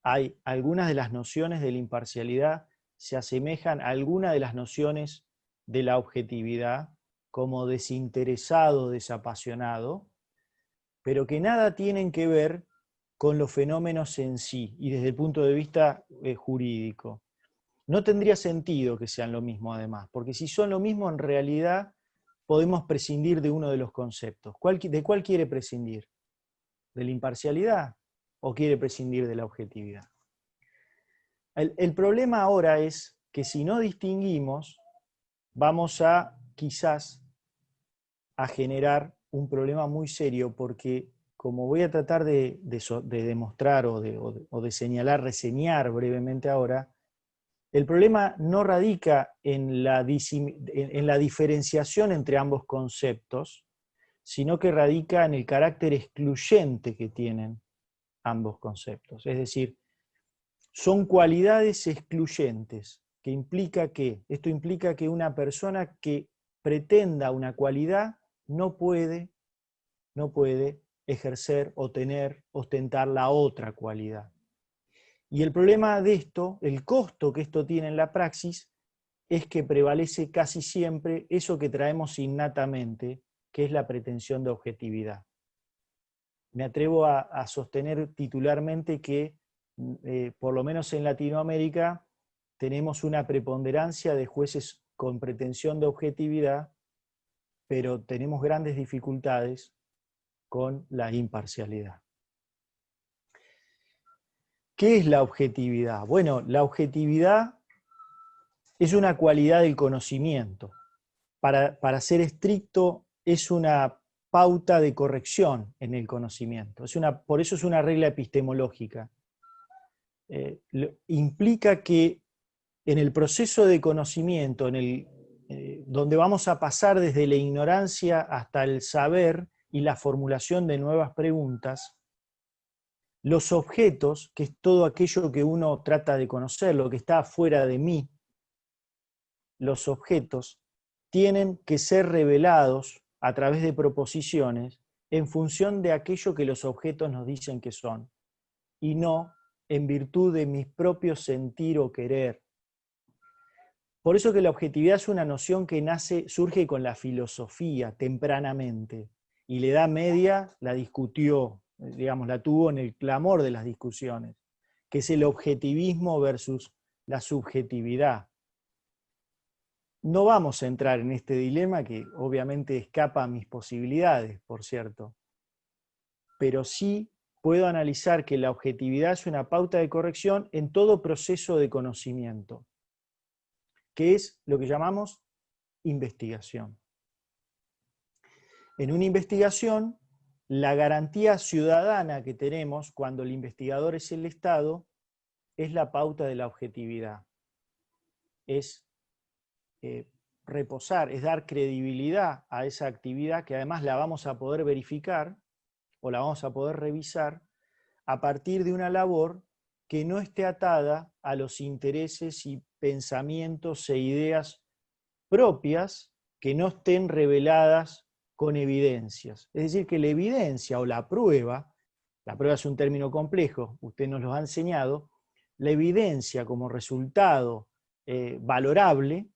hay algunas de las nociones de la imparcialidad se asemejan a algunas de las nociones de la objetividad, como desinteresado, desapasionado, pero que nada tienen que ver con los fenómenos en sí y desde el punto de vista jurídico. No tendría sentido que sean lo mismo además, porque si son lo mismo en realidad podemos prescindir de uno de los conceptos. ¿De cuál quiere prescindir? ¿De la imparcialidad o quiere prescindir de la objetividad? El problema ahora es que si no distinguimos, vamos a quizás a generar un problema muy serio, porque como voy a tratar de demostrar o de señalar, reseñar brevemente ahora, el problema no radica en la diferenciación entre ambos conceptos, sino que radica en el carácter excluyente que tienen ambos conceptos. Es decir, son cualidades excluyentes, esto implica que una persona que pretenda una cualidad no puede ejercer o ostentar la otra cualidad. Y el problema de esto, el costo que esto tiene en la praxis, es que prevalece casi siempre eso que traemos innatamente, que es la pretensión de objetividad. Me atrevo a sostener titularmente que, por lo menos en Latinoamérica, tenemos una preponderancia de jueces con pretensión de objetividad, pero tenemos grandes dificultades con la imparcialidad. ¿Qué es la objetividad? Bueno, la objetividad es una cualidad del conocimiento. Para ser estricto, es una pauta de corrección en el conocimiento. Por eso es una regla epistemológica. Implica que en el proceso de conocimiento, donde vamos a pasar desde la ignorancia hasta el saber y la formulación de nuevas preguntas, los objetos, que es todo aquello que uno trata de conocer, lo que está fuera de mí, los objetos tienen que ser revelados a través de proposiciones en función de aquello que los objetos nos dicen que son, y no en virtud de mi propio sentir o querer. Por eso que la objetividad es una noción que surge con la filosofía tempranamente, y la Edad Media la discutió, digamos, la tuvo en el clamor de las discusiones, que es el objetivismo versus la subjetividad. No vamos a entrar en este dilema que obviamente escapa a mis posibilidades, por cierto, pero sí puedo analizar que la objetividad es una pauta de corrección en todo proceso de conocimiento, que es lo que llamamos investigación. En una investigación, la garantía ciudadana que tenemos cuando el investigador es el Estado es la pauta de la objetividad. Es reposar, es dar credibilidad a esa actividad que además la vamos a poder verificar o la vamos a poder revisar a partir de una labor que no esté atada a los intereses y pensamientos e ideas propias que no estén reveladas con evidencias. Es decir, que la evidencia o la prueba es un término complejo, usted nos lo ha enseñado, la evidencia como resultado valorable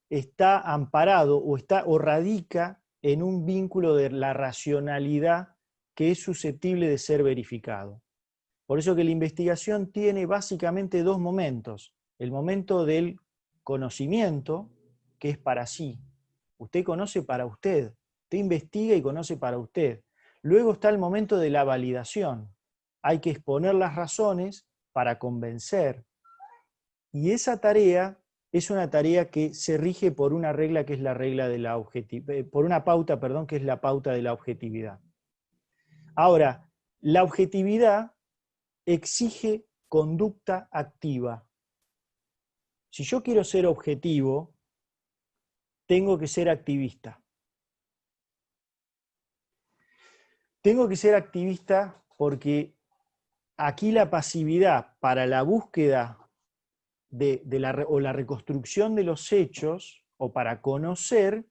está amparado o radica en un vínculo de la racionalidad que es susceptible de ser verificado. Por eso que la investigación tiene básicamente dos momentos. El momento del conocimiento, que es para sí. Usted conoce para usted. Usted investiga y conoce para usted. Luego está el momento de la validación. Hay que exponer las razones para convencer. Y esa tarea es una tarea que se rige por una regla que es la regla de la objetividad, por una pauta, perdón, que es la pauta de la objetividad. Ahora, la objetividad exige conducta activa. Si yo quiero ser objetivo, tengo que ser activista. Tengo que ser activista porque aquí la pasividad para la búsqueda o la reconstrucción de los hechos, o para conocer,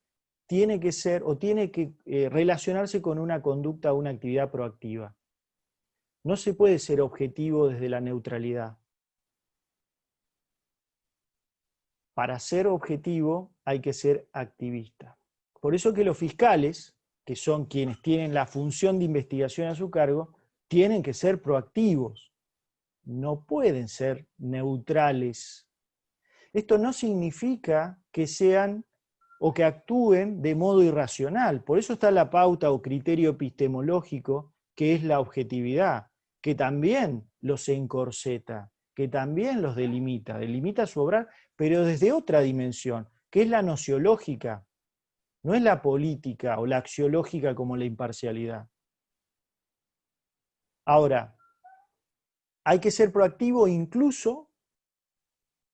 tiene que ser o tiene que relacionarse con una conducta o una actividad proactiva. No se puede ser objetivo desde la neutralidad. Para ser objetivo hay que ser activista. Por eso que los fiscales, que son quienes tienen la función de investigación a su cargo, tienen que ser proactivos. No pueden ser neutrales. Esto no significa que sean o que actúen de modo irracional. Por eso está la pauta o criterio epistemológico, que es la objetividad, que también los encorseta, que también los delimita su obrar, pero desde otra dimensión, que es la nociológica. No es la política o la axiológica como la imparcialidad. Ahora, hay que ser proactivo incluso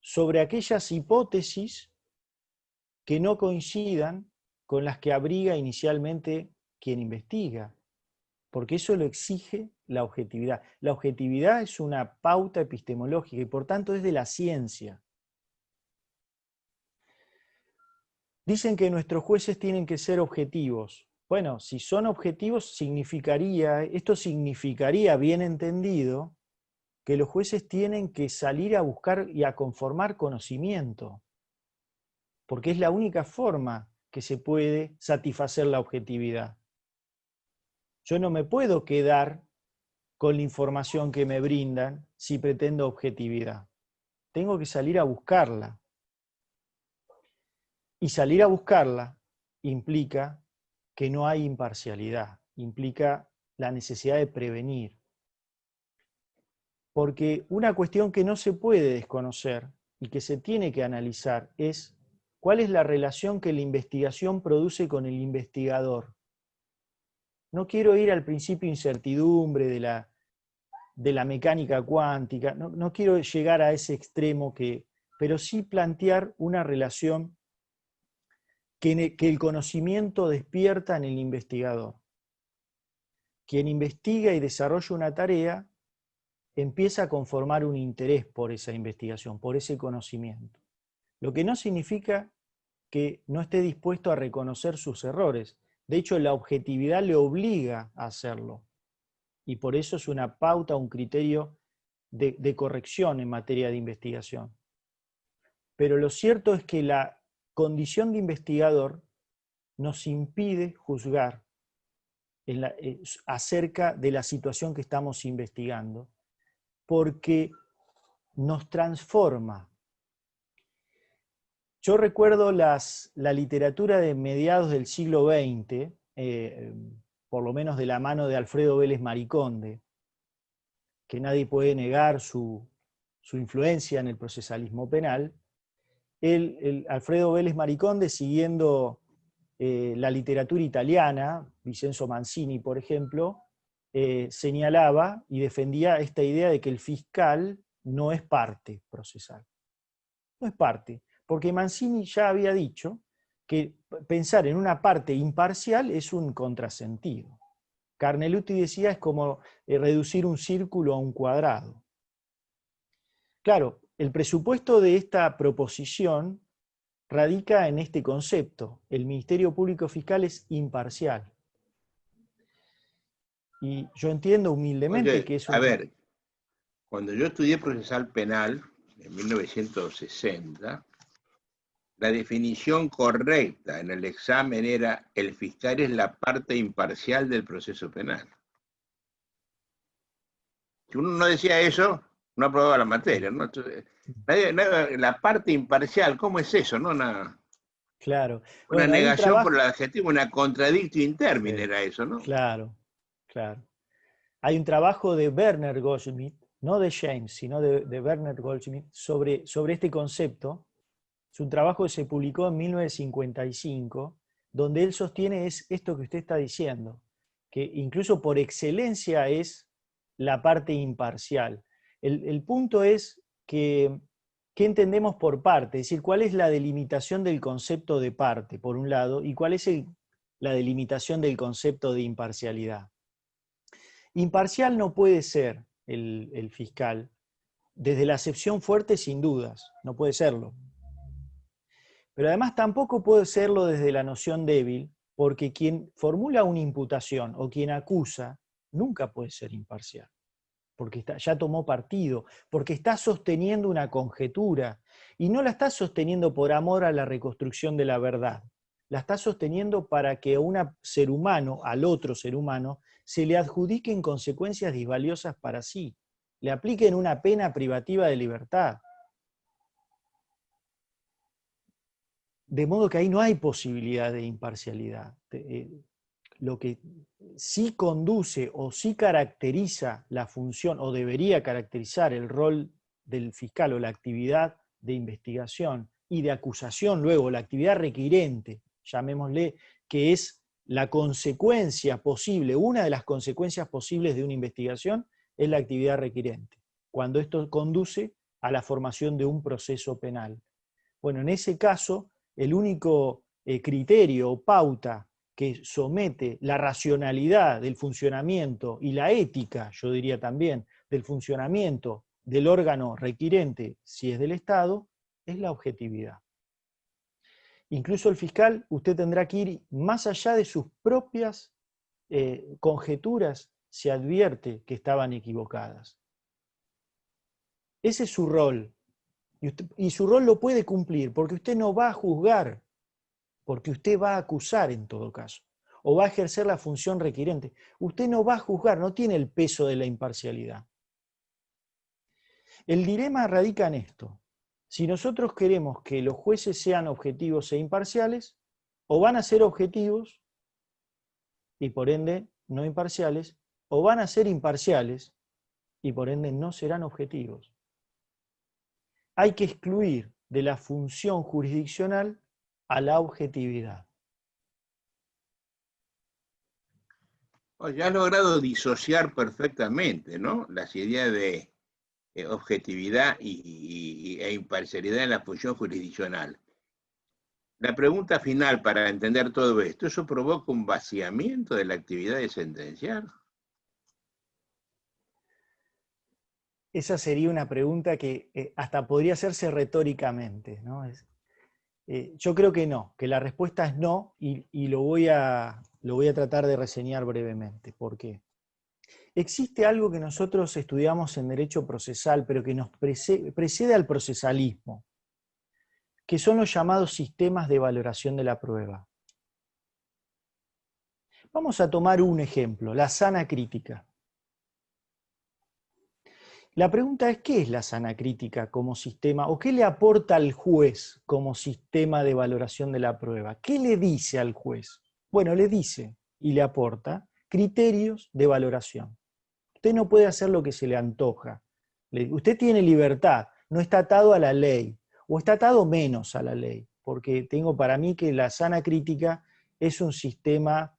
sobre aquellas hipótesis que no coincidan con las que abriga inicialmente quien investiga, porque eso lo exige la objetividad. La objetividad es una pauta epistemológica y por tanto es de la ciencia. Dicen que nuestros jueces tienen que ser objetivos. Bueno, si son objetivos, esto significaría, bien entendido, que los jueces tienen que salir a buscar y a conformar conocimiento, porque es la única forma que se puede satisfacer la objetividad. Yo no me puedo quedar con la información que me brindan si pretendo objetividad. Tengo que salir a buscarla. Y salir a buscarla implica que no hay imparcialidad, implica la necesidad de prevenir. Porque una cuestión que no se puede desconocer y que se tiene que analizar es cuál es la relación que la investigación produce con el investigador. No quiero ir al principio de incertidumbre de la mecánica cuántica, no quiero llegar a ese extremo, pero sí plantear una relación que el conocimiento despierta en el investigador. Quien investiga y desarrolla una tarea empieza a conformar un interés por esa investigación, por ese conocimiento. Lo que no significa que no esté dispuesto a reconocer sus errores. De hecho, la objetividad le obliga a hacerlo. Y por eso es una pauta, un criterio de corrección en materia de investigación. Pero lo cierto es que la condición de investigador nos impide juzgar acerca de la situación que estamos investigando, porque nos transforma. Yo recuerdo la literatura de mediados del siglo XX, por lo menos de la mano de Alfredo Vélez Mariconde, que nadie puede negar su influencia en el procesalismo penal. Alfredo Vélez Mariconde, siguiendo la literatura italiana, Vincenzo Mancini, por ejemplo, señalaba y defendía esta idea de que el fiscal no es parte procesal. No es parte, porque Mancini ya había dicho que pensar en una parte imparcial es un contrasentido. Carneluti decía es como reducir un círculo a un cuadrado. Claro, el presupuesto de esta proposición radica en este concepto: el Ministerio Público Fiscal es imparcial. Y yo entiendo humildemente que es A ver, cuando yo estudié procesal penal en 1960, la definición correcta en el examen era: el fiscal es la parte imparcial del proceso penal. Si uno no decía eso, no aprobaba la materia, ¿no? Entonces, la parte imparcial, ¿cómo es eso? No, nada. claro. Una Bueno, hay un negación por trabajo, el adjetivo, una contradictio in termine sí, era eso, ¿no? claro, claro. Hay un trabajo de Werner Goldschmidt, no de James, sino de Werner Goldschmidt, sobre este concepto. Es un trabajo que se publicó en 1955, donde él sostiene es esto que usted está diciendo, que incluso por excelencia es la parte imparcial. El punto es que, ¿qué entendemos por parte? Es decir, ¿cuál es la delimitación del concepto de parte, por un lado, y cuál es la delimitación del concepto de imparcialidad? Imparcial no puede ser el fiscal, desde la acepción fuerte sin dudas, no puede serlo. Pero además tampoco puede serlo desde la noción débil, porque quien formula una imputación o quien acusa nunca puede ser imparcial, porque ya tomó partido, porque está sosteniendo una conjetura, y no la está sosteniendo por amor a la reconstrucción de la verdad, la está sosteniendo para que a un ser humano, al otro ser humano, se le adjudiquen consecuencias disvaliosas para sí, le apliquen una pena privativa de libertad. De modo que ahí no hay posibilidad de imparcialidad. Lo que sí conduce o sí caracteriza la función o debería caracterizar el rol del fiscal o la actividad de investigación y de acusación, luego la actividad requirente, llamémosle, que es la consecuencia posible, una de las consecuencias posibles de una investigación es la actividad requirente, cuando esto conduce a la formación de un proceso penal. Bueno, en ese caso, el único criterio o pauta que somete la racionalidad del funcionamiento y la ética, yo diría también, del funcionamiento del órgano requirente, si es del Estado, es la objetividad. Incluso el fiscal, usted tendrá que ir más allá de sus propias conjeturas, si advierte que estaban equivocadas. Ese es su rol. Y su rol lo puede cumplir, porque usted no va a juzgar, porque usted va a acusar en todo caso, o va a ejercer la función requirente. Usted no va a juzgar, no tiene el peso de la imparcialidad. El dilema radica en esto. Si nosotros queremos que los jueces sean objetivos e imparciales, o van a ser objetivos y por ende no imparciales, o van a ser imparciales y por ende no serán objetivos. Hay que excluir de la función jurisdiccional a la objetividad. Ya has logrado disociar perfectamente, ¿no? Las ideas de objetividad e imparcialidad en la función jurisdiccional. La pregunta final para entender todo esto, ¿eso provoca un vaciamiento de la actividad de sentenciar? Esa sería una pregunta que hasta podría hacerse retóricamente, ¿no? Yo creo que no, que la respuesta es no, y lo voy a tratar de reseñar brevemente. ¿Por qué? Existe algo que nosotros estudiamos en derecho procesal, pero que nos precede al procesalismo, que son los llamados sistemas de valoración de la prueba. Vamos a tomar un ejemplo, la sana crítica. La pregunta es, ¿qué es la sana crítica como sistema o qué le aporta al juez como sistema de valoración de la prueba? ¿Qué le dice al juez? Bueno, le dice y le aporta criterios de valoración. Usted no puede hacer lo que se le antoja. Usted tiene libertad, no está atado a la ley, o está atado menos a la ley, porque tengo para mí que la sana crítica es un sistema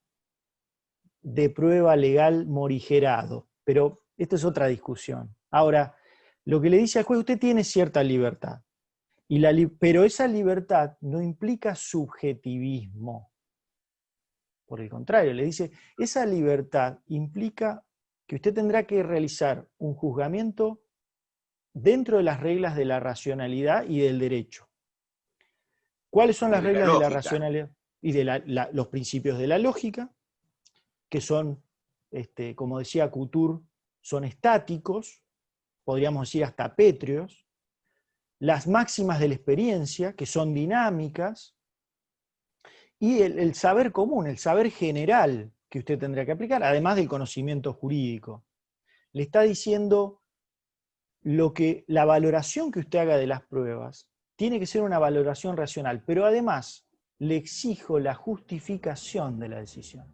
de prueba legal morigerado, pero esto es otra discusión. Ahora, lo que le dice al juez, usted tiene cierta libertad, pero esa libertad no implica subjetivismo. Por el contrario, le dice, esa libertad implica que usted tendrá que realizar un juzgamiento dentro de las reglas de la racionalidad y del derecho. ¿Cuáles son Y las de la reglas de la lógica. racionalidad y de los principios de la lógica? Que son, como decía Couture, son estáticos, podríamos decir hasta pétreos, las máximas de la experiencia, que son dinámicas, y el saber común, el saber general que usted tendrá que aplicar, además del conocimiento jurídico. Le está diciendo la valoración que usted haga de las pruebas tiene que ser una valoración racional, pero además le exijo la justificación de la decisión,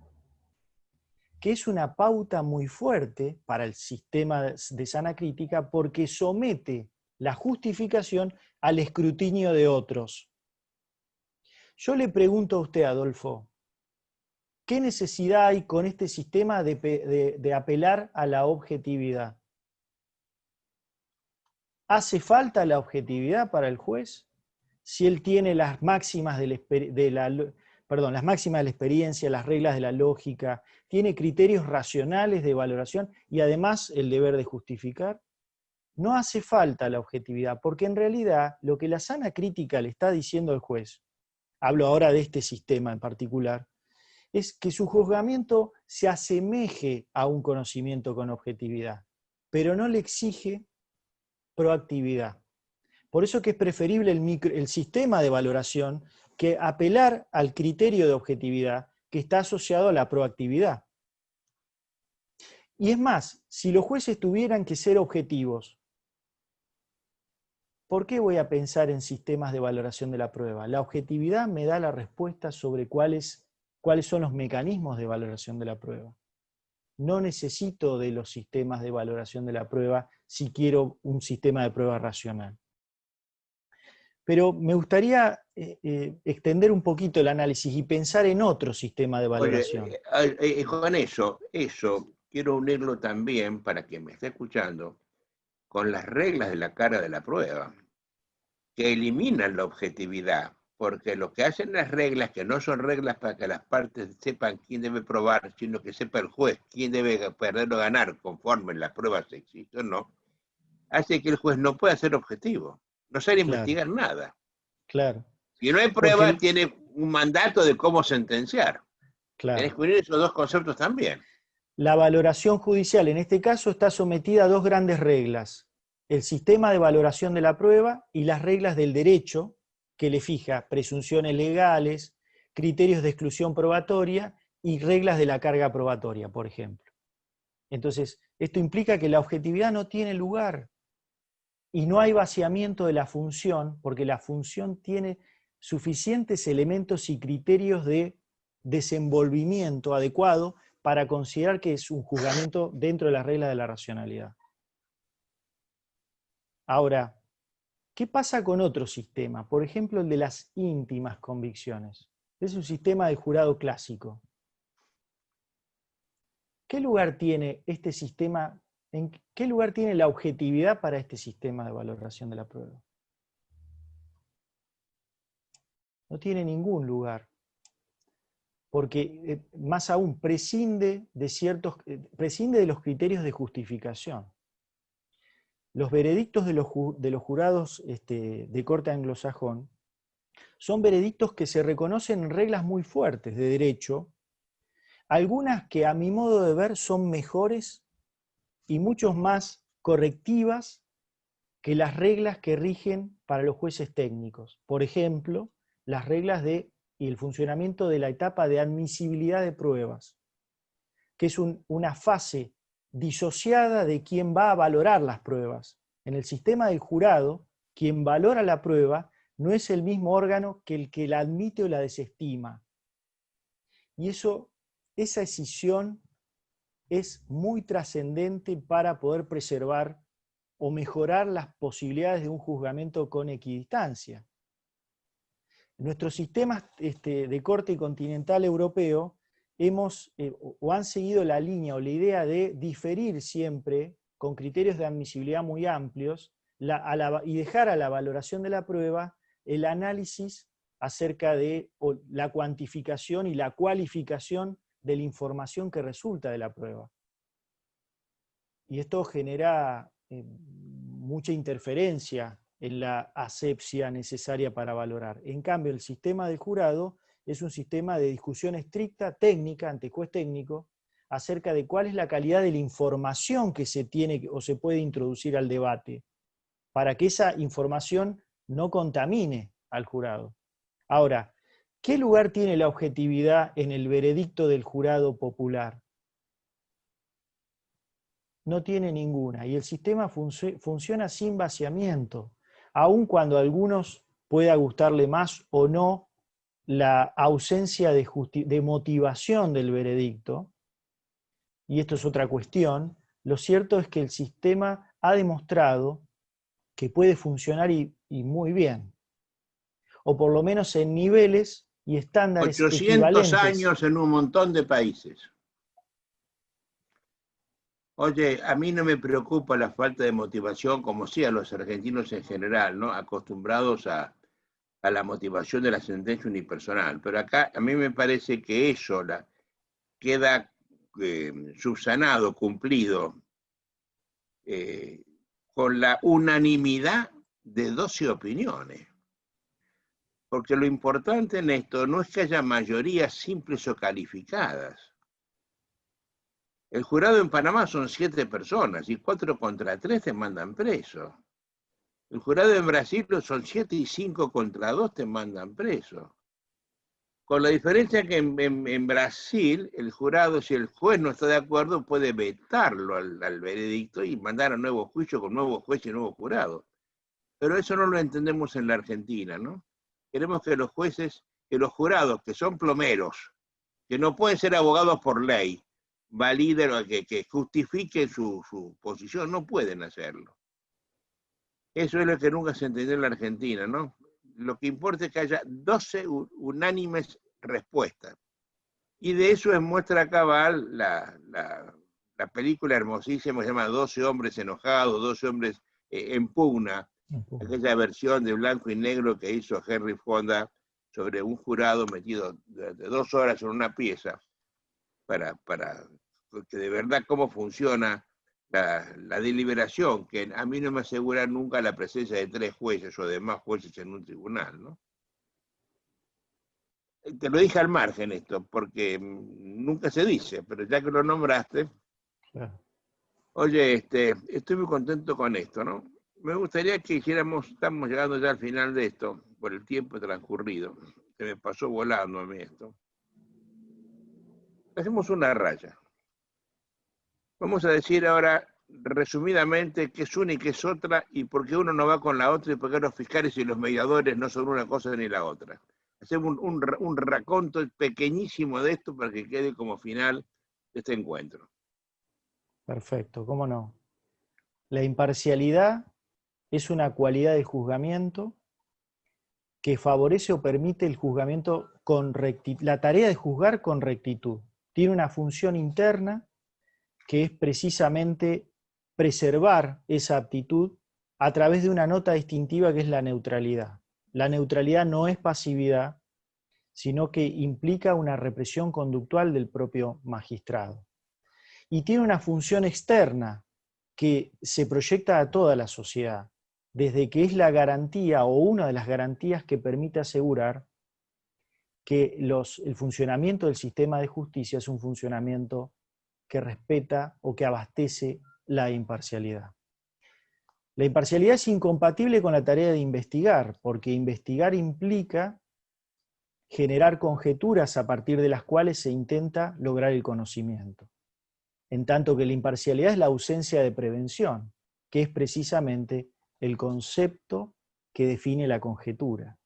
que es una pauta muy fuerte para el sistema de sana crítica porque somete la justificación al escrutinio de otros. Yo le pregunto a usted, Adolfo, ¿qué necesidad hay con este sistema de apelar a la objetividad? ¿Hace falta la objetividad para el juez? Si él tiene las máximas las máximas de la experiencia, las reglas de la lógica, tiene criterios racionales de valoración y además el deber de justificar. No hace falta la objetividad, porque en realidad lo que la sana crítica le está diciendo al juez, hablo ahora de este sistema en particular, es que su juzgamiento se asemeje a un conocimiento con objetividad, pero no le exige proactividad. Por eso que es preferible el sistema de valoración que apelar al criterio de objetividad que está asociado a la proactividad. Y es más, si los jueces tuvieran que ser objetivos, ¿por qué voy a pensar en sistemas de valoración de la prueba? La objetividad me da la respuesta sobre cuáles son los mecanismos de valoración de la prueba. No necesito de los sistemas de valoración de la prueba si quiero un sistema de prueba racional. Pero me gustaría extender un poquito el análisis y pensar en otro sistema de valoración. Oye, con eso quiero unirlo también, para quien me esté escuchando, con las reglas de la cara de la prueba, que eliminan la objetividad, porque lo que hacen las reglas, que no son reglas para que las partes sepan quién debe probar, sino que sepa el juez quién debe perder o ganar conforme las pruebas existen o no, hace que el juez no pueda ser objetivo, no sabe investigar nada. Claro. Si no hay prueba, tiene un mandato de cómo sentenciar. Claro. Tienes que unir esos dos conceptos también. La valoración judicial, en este caso, está sometida a dos grandes reglas: el sistema de valoración de la prueba y las reglas del derecho, que le fija presunciones legales, criterios de exclusión probatoria y reglas de la carga probatoria, por ejemplo. Entonces, esto implica que la objetividad no tiene lugar y no hay vaciamiento de la función, porque la función tiene suficientes elementos y criterios de desenvolvimiento adecuado para considerar que es un juzgamiento dentro de las reglas de la racionalidad. Ahora, ¿qué pasa con otro sistema? Por ejemplo, el de las íntimas convicciones. Es un sistema de jurado clásico. ¿Qué lugar tiene este sistema? ¿En qué lugar tiene la objetividad para este sistema de valoración de la prueba? No tiene ningún lugar. Porque, más aún, prescinde de los criterios de justificación. Los veredictos de los jurados de corte anglosajón son veredictos que se reconocen en reglas muy fuertes de derecho, algunas que a mi modo de ver son mejores y mucho más correctivas que las reglas que rigen para los jueces técnicos. Por ejemplo, las reglas y el funcionamiento de la etapa de admisibilidad de pruebas, que es una fase disociada de quien va a valorar las pruebas. En el sistema del jurado, quien valora la prueba no es el mismo órgano que el que la admite o la desestima. Y esa escisión es muy trascendente para poder preservar o mejorar las posibilidades de un juzgamiento con equidistancia. Nuestros sistemas de corte continental europeo han seguido la línea o la idea de diferir siempre con criterios de admisibilidad muy amplios y dejar a la valoración de la prueba el análisis acerca de la cuantificación y la cualificación de la información que resulta de la prueba. Y esto genera mucha interferencia en la asepsia necesaria para valorar. En cambio, el sistema del jurado es un sistema de discusión estricta, técnica, ante juez técnico, acerca de cuál es la calidad de la información que se tiene o se puede introducir al debate, para que esa información no contamine al jurado. Ahora, ¿qué lugar tiene la objetividad en el veredicto del jurado popular? No tiene ninguna, y el sistema funciona sin vaciamiento, aun cuando a algunos pueda gustarle más o no la ausencia de motivación del veredicto, y esto es otra cuestión, lo cierto es que el sistema ha demostrado que puede funcionar y muy bien, o por lo menos en niveles y estándares 800 equivalentes. años en un montón de países. Oye, a mí no me preocupa la falta de motivación, como sí a los argentinos en general, ¿no? Acostumbrados a la motivación de la sentencia unipersonal. Pero acá a mí me parece que eso queda subsanado, cumplido, eh, con la unanimidad de 12 opiniones. Porque lo importante en esto no es que haya mayorías simples o calificadas. El jurado en Panamá son 7 personas y 4 contra 3 te mandan preso. El jurado en Brasil son 7 y 5 contra 2 te mandan preso. Con la diferencia que en Brasil, el jurado, si el juez no está de acuerdo, puede vetarlo al veredicto y mandar a nuevo juicio con nuevo juez y nuevo jurado. Pero eso no lo entendemos en la Argentina, ¿no? Queremos que los jueces, que los jurados, que son plomeros, que no pueden ser abogados por ley, validen o que justifiquen su posición, no pueden hacerlo. Eso es lo que nunca se entendió en la Argentina, ¿no? Lo que importa es que haya 12 unánimes respuestas. Y de eso es muestra cabal la película hermosísima que se llama 12 hombres enojados, 12 hombres en pugna, aquella versión de blanco y negro que hizo Henry Fonda sobre un jurado metido de 2 horas en una pieza para que de verdad cómo funciona la deliberación, que a mí no me asegura nunca la presencia de 3 jueces o de más jueces en un tribunal, ¿no? Te lo dije al margen esto, porque nunca se dice, pero ya que lo nombraste, Claro. oye, estoy muy contento con esto, ¿no? Me gustaría que hiciéramos, estamos llegando ya al final de esto, por el tiempo transcurrido, que me pasó volando a mí esto. Hacemos una raya. Vamos a decir ahora resumidamente qué es una y qué es otra, y por qué uno no va con la otra, y por qué los fiscales y los mediadores no son una cosa ni la otra. Hacemos un raconto pequeñísimo de esto para que quede como final de este encuentro. Perfecto, ¿cómo no? La imparcialidad es una cualidad de juzgamiento que favorece o permite el juzgamiento con rectitud, la tarea de juzgar con rectitud. Tiene una función interna que es precisamente preservar esa aptitud a través de una nota distintiva que es la neutralidad. La neutralidad no es pasividad, sino que implica una represión conductual del propio magistrado. Y tiene una función externa que se proyecta a toda la sociedad, desde que es la garantía o una de las garantías que permite asegurar que el funcionamiento del sistema de justicia es un funcionamiento que respeta o que abastece la imparcialidad. La imparcialidad es incompatible con la tarea de investigar, porque investigar implica generar conjeturas a partir de las cuales se intenta lograr el conocimiento. En tanto que la imparcialidad es la ausencia de prevención, que es precisamente el concepto que define la conjetura.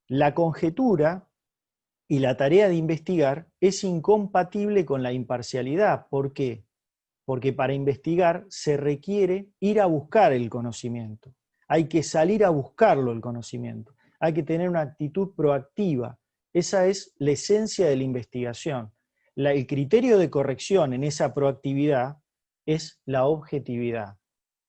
La conjetura y la tarea de investigar es incompatible con la imparcialidad. ¿Por qué? Porque para investigar se requiere ir a buscar el conocimiento. Hay que salir a buscarlo el conocimiento. Hay que tener una actitud proactiva. Esa es la esencia de la investigación. El criterio de corrección en esa proactividad es la objetividad,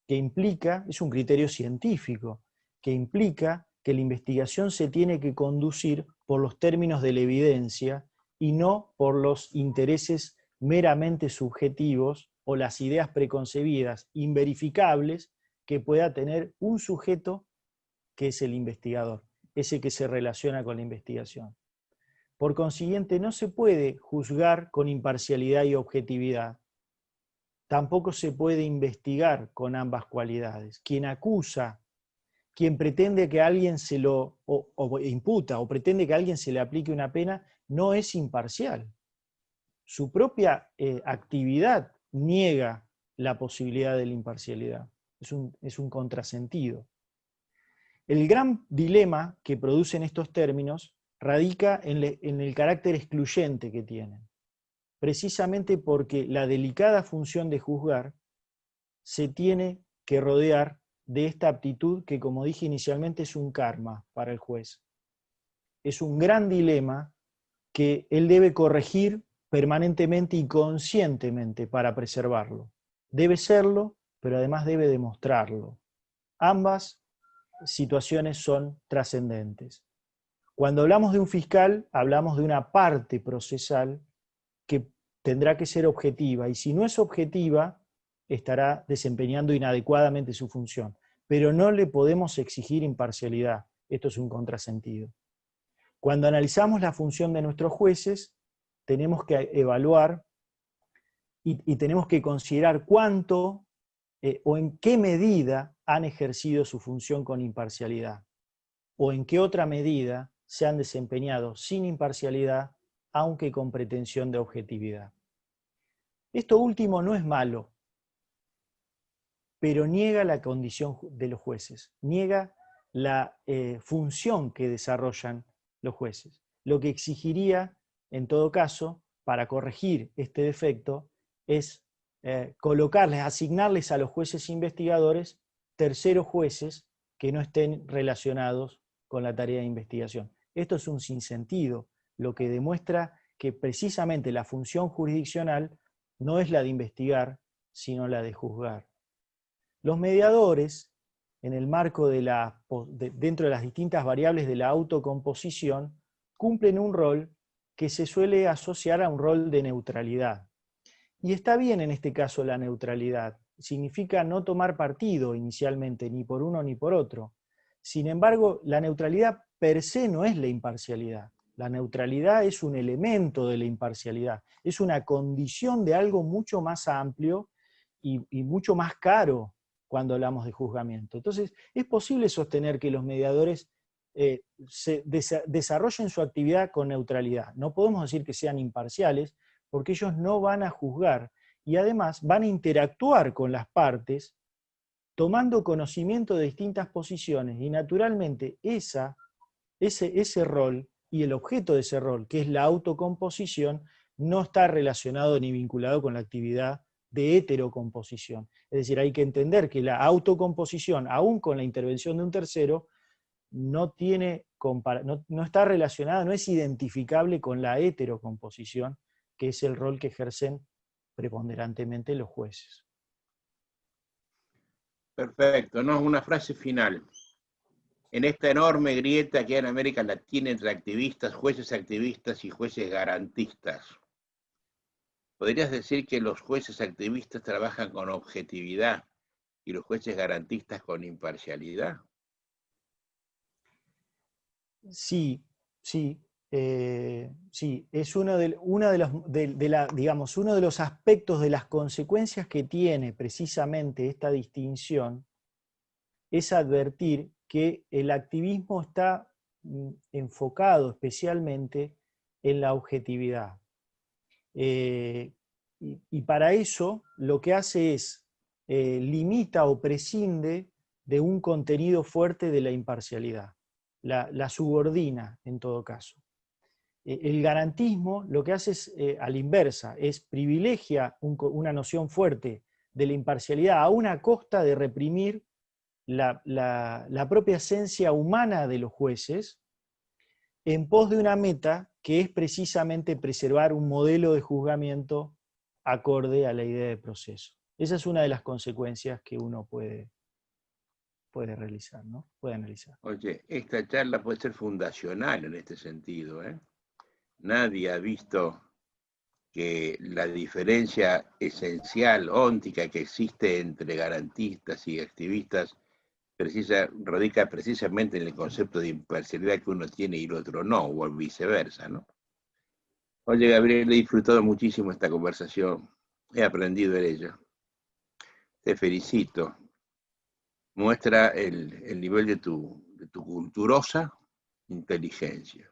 que implica, es un criterio científico, que implica que la investigación se tiene que conducir por los términos de la evidencia y no por los intereses meramente subjetivos o las ideas preconcebidas, inverificables, que pueda tener un sujeto que es el investigador, ese que se relaciona con la investigación. Por consiguiente, no se puede juzgar con imparcialidad y objetividad. Tampoco se puede investigar con ambas cualidades. Quien acusa, quien pretende que alguien se lo o imputa o pretende que a alguien se le aplique una pena, no es imparcial. Su propia actividad niega la posibilidad de la imparcialidad. Es un contrasentido. El gran dilema que producen estos términos radica en el carácter excluyente que tienen, precisamente porque la delicada función de juzgar se tiene que rodear de esta aptitud que, como dije inicialmente, es un karma para el juez. Es un gran dilema que él debe corregir permanentemente y conscientemente para preservarlo. Debe serlo, pero además debe demostrarlo. Ambas situaciones son trascendentes. Cuando hablamos de un fiscal, hablamos de una parte procesal que tendrá que ser objetiva, y si no es objetiva, estará desempeñando inadecuadamente su función. Pero no le podemos exigir imparcialidad. Esto es un contrasentido. Cuando analizamos la función de nuestros jueces, tenemos que evaluar y tenemos que considerar cuánto o en qué medida han ejercido su función con imparcialidad, o en qué otra medida se han desempeñado sin imparcialidad, aunque con pretensión de objetividad. Esto último no es malo, pero niega la condición de los jueces, niega la función que desarrollan los jueces, lo que exigiría, en todo caso, para corregir este defecto, es colocarles, asignarles a los jueces investigadores terceros jueces que no estén relacionados con la tarea de investigación. Esto es un sinsentido, lo que demuestra que precisamente la función jurisdiccional no es la de investigar, sino la de juzgar. Los mediadores, en el marco dentro de las distintas variables de la autocomposición, cumplen un rol que se suele asociar a un rol de neutralidad. Y está bien en este caso la neutralidad. Significa no tomar partido inicialmente, ni por uno ni por otro. Sin embargo, la neutralidad per se no es la imparcialidad. La neutralidad es un elemento de la imparcialidad. Es una condición de algo mucho más amplio y mucho más caro cuando hablamos de juzgamiento. Entonces, es posible sostener que los mediadores desarrollen su actividad con neutralidad. No podemos decir que sean imparciales, porque ellos no van a juzgar y además van a interactuar con las partes tomando conocimiento de distintas posiciones, y naturalmente ese rol y el objeto de ese rol, que es la autocomposición, no está relacionado ni vinculado con la actividad de heterocomposición. Es decir, hay que entender que la autocomposición, aún con la intervención de un tercero, no está relacionada, no es identificable con la heterocomposición, que es el rol que ejercen preponderantemente los jueces. Perfecto, ¿no? Una frase final. En esta enorme grieta que hay en América Latina entre activistas, jueces activistas y jueces garantistas, ¿podrías decir que los jueces activistas trabajan con objetividad y los jueces garantistas con imparcialidad? Sí, sí. Sí, es uno de los aspectos de las consecuencias que tiene precisamente esta distinción, es advertir que el activismo está enfocado especialmente en la objetividad. Y para eso lo que hace es limita o prescinde de un contenido fuerte de la imparcialidad, la subordina en todo caso. El garantismo lo que hace es, a la inversa, es privilegia una noción fuerte de la imparcialidad a una costa de reprimir la propia esencia humana de los jueces en pos de una meta que es precisamente preservar un modelo de juzgamiento acorde a la idea de proceso. Esa es una de las consecuencias que uno puede realizar, ¿no? Puede analizar. Oye, esta charla puede ser fundacional en este sentido, ¿eh? Nadie ha visto que la diferencia esencial, óntica, que existe entre garantistas y activistas radica precisamente en el concepto de imparcialidad que uno tiene y el otro no, o viceversa, ¿no? Oye, Gabriel, he disfrutado muchísimo esta conversación, he aprendido de ella. Te felicito. Muestra el nivel de tu culturosa inteligencia.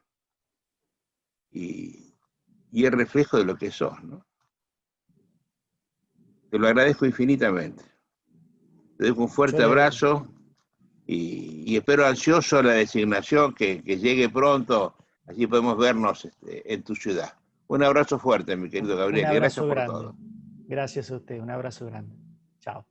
Y el reflejo de lo que sos, ¿no? Te lo agradezco infinitamente. Te doy un fuerte abrazo y espero ansioso la designación que llegue pronto Así podemos vernos en tu ciudad. Un abrazo fuerte, mi querido Gabriel, Un y gracias abrazo por grande. todo. Gracias a usted, un abrazo grande. Chao.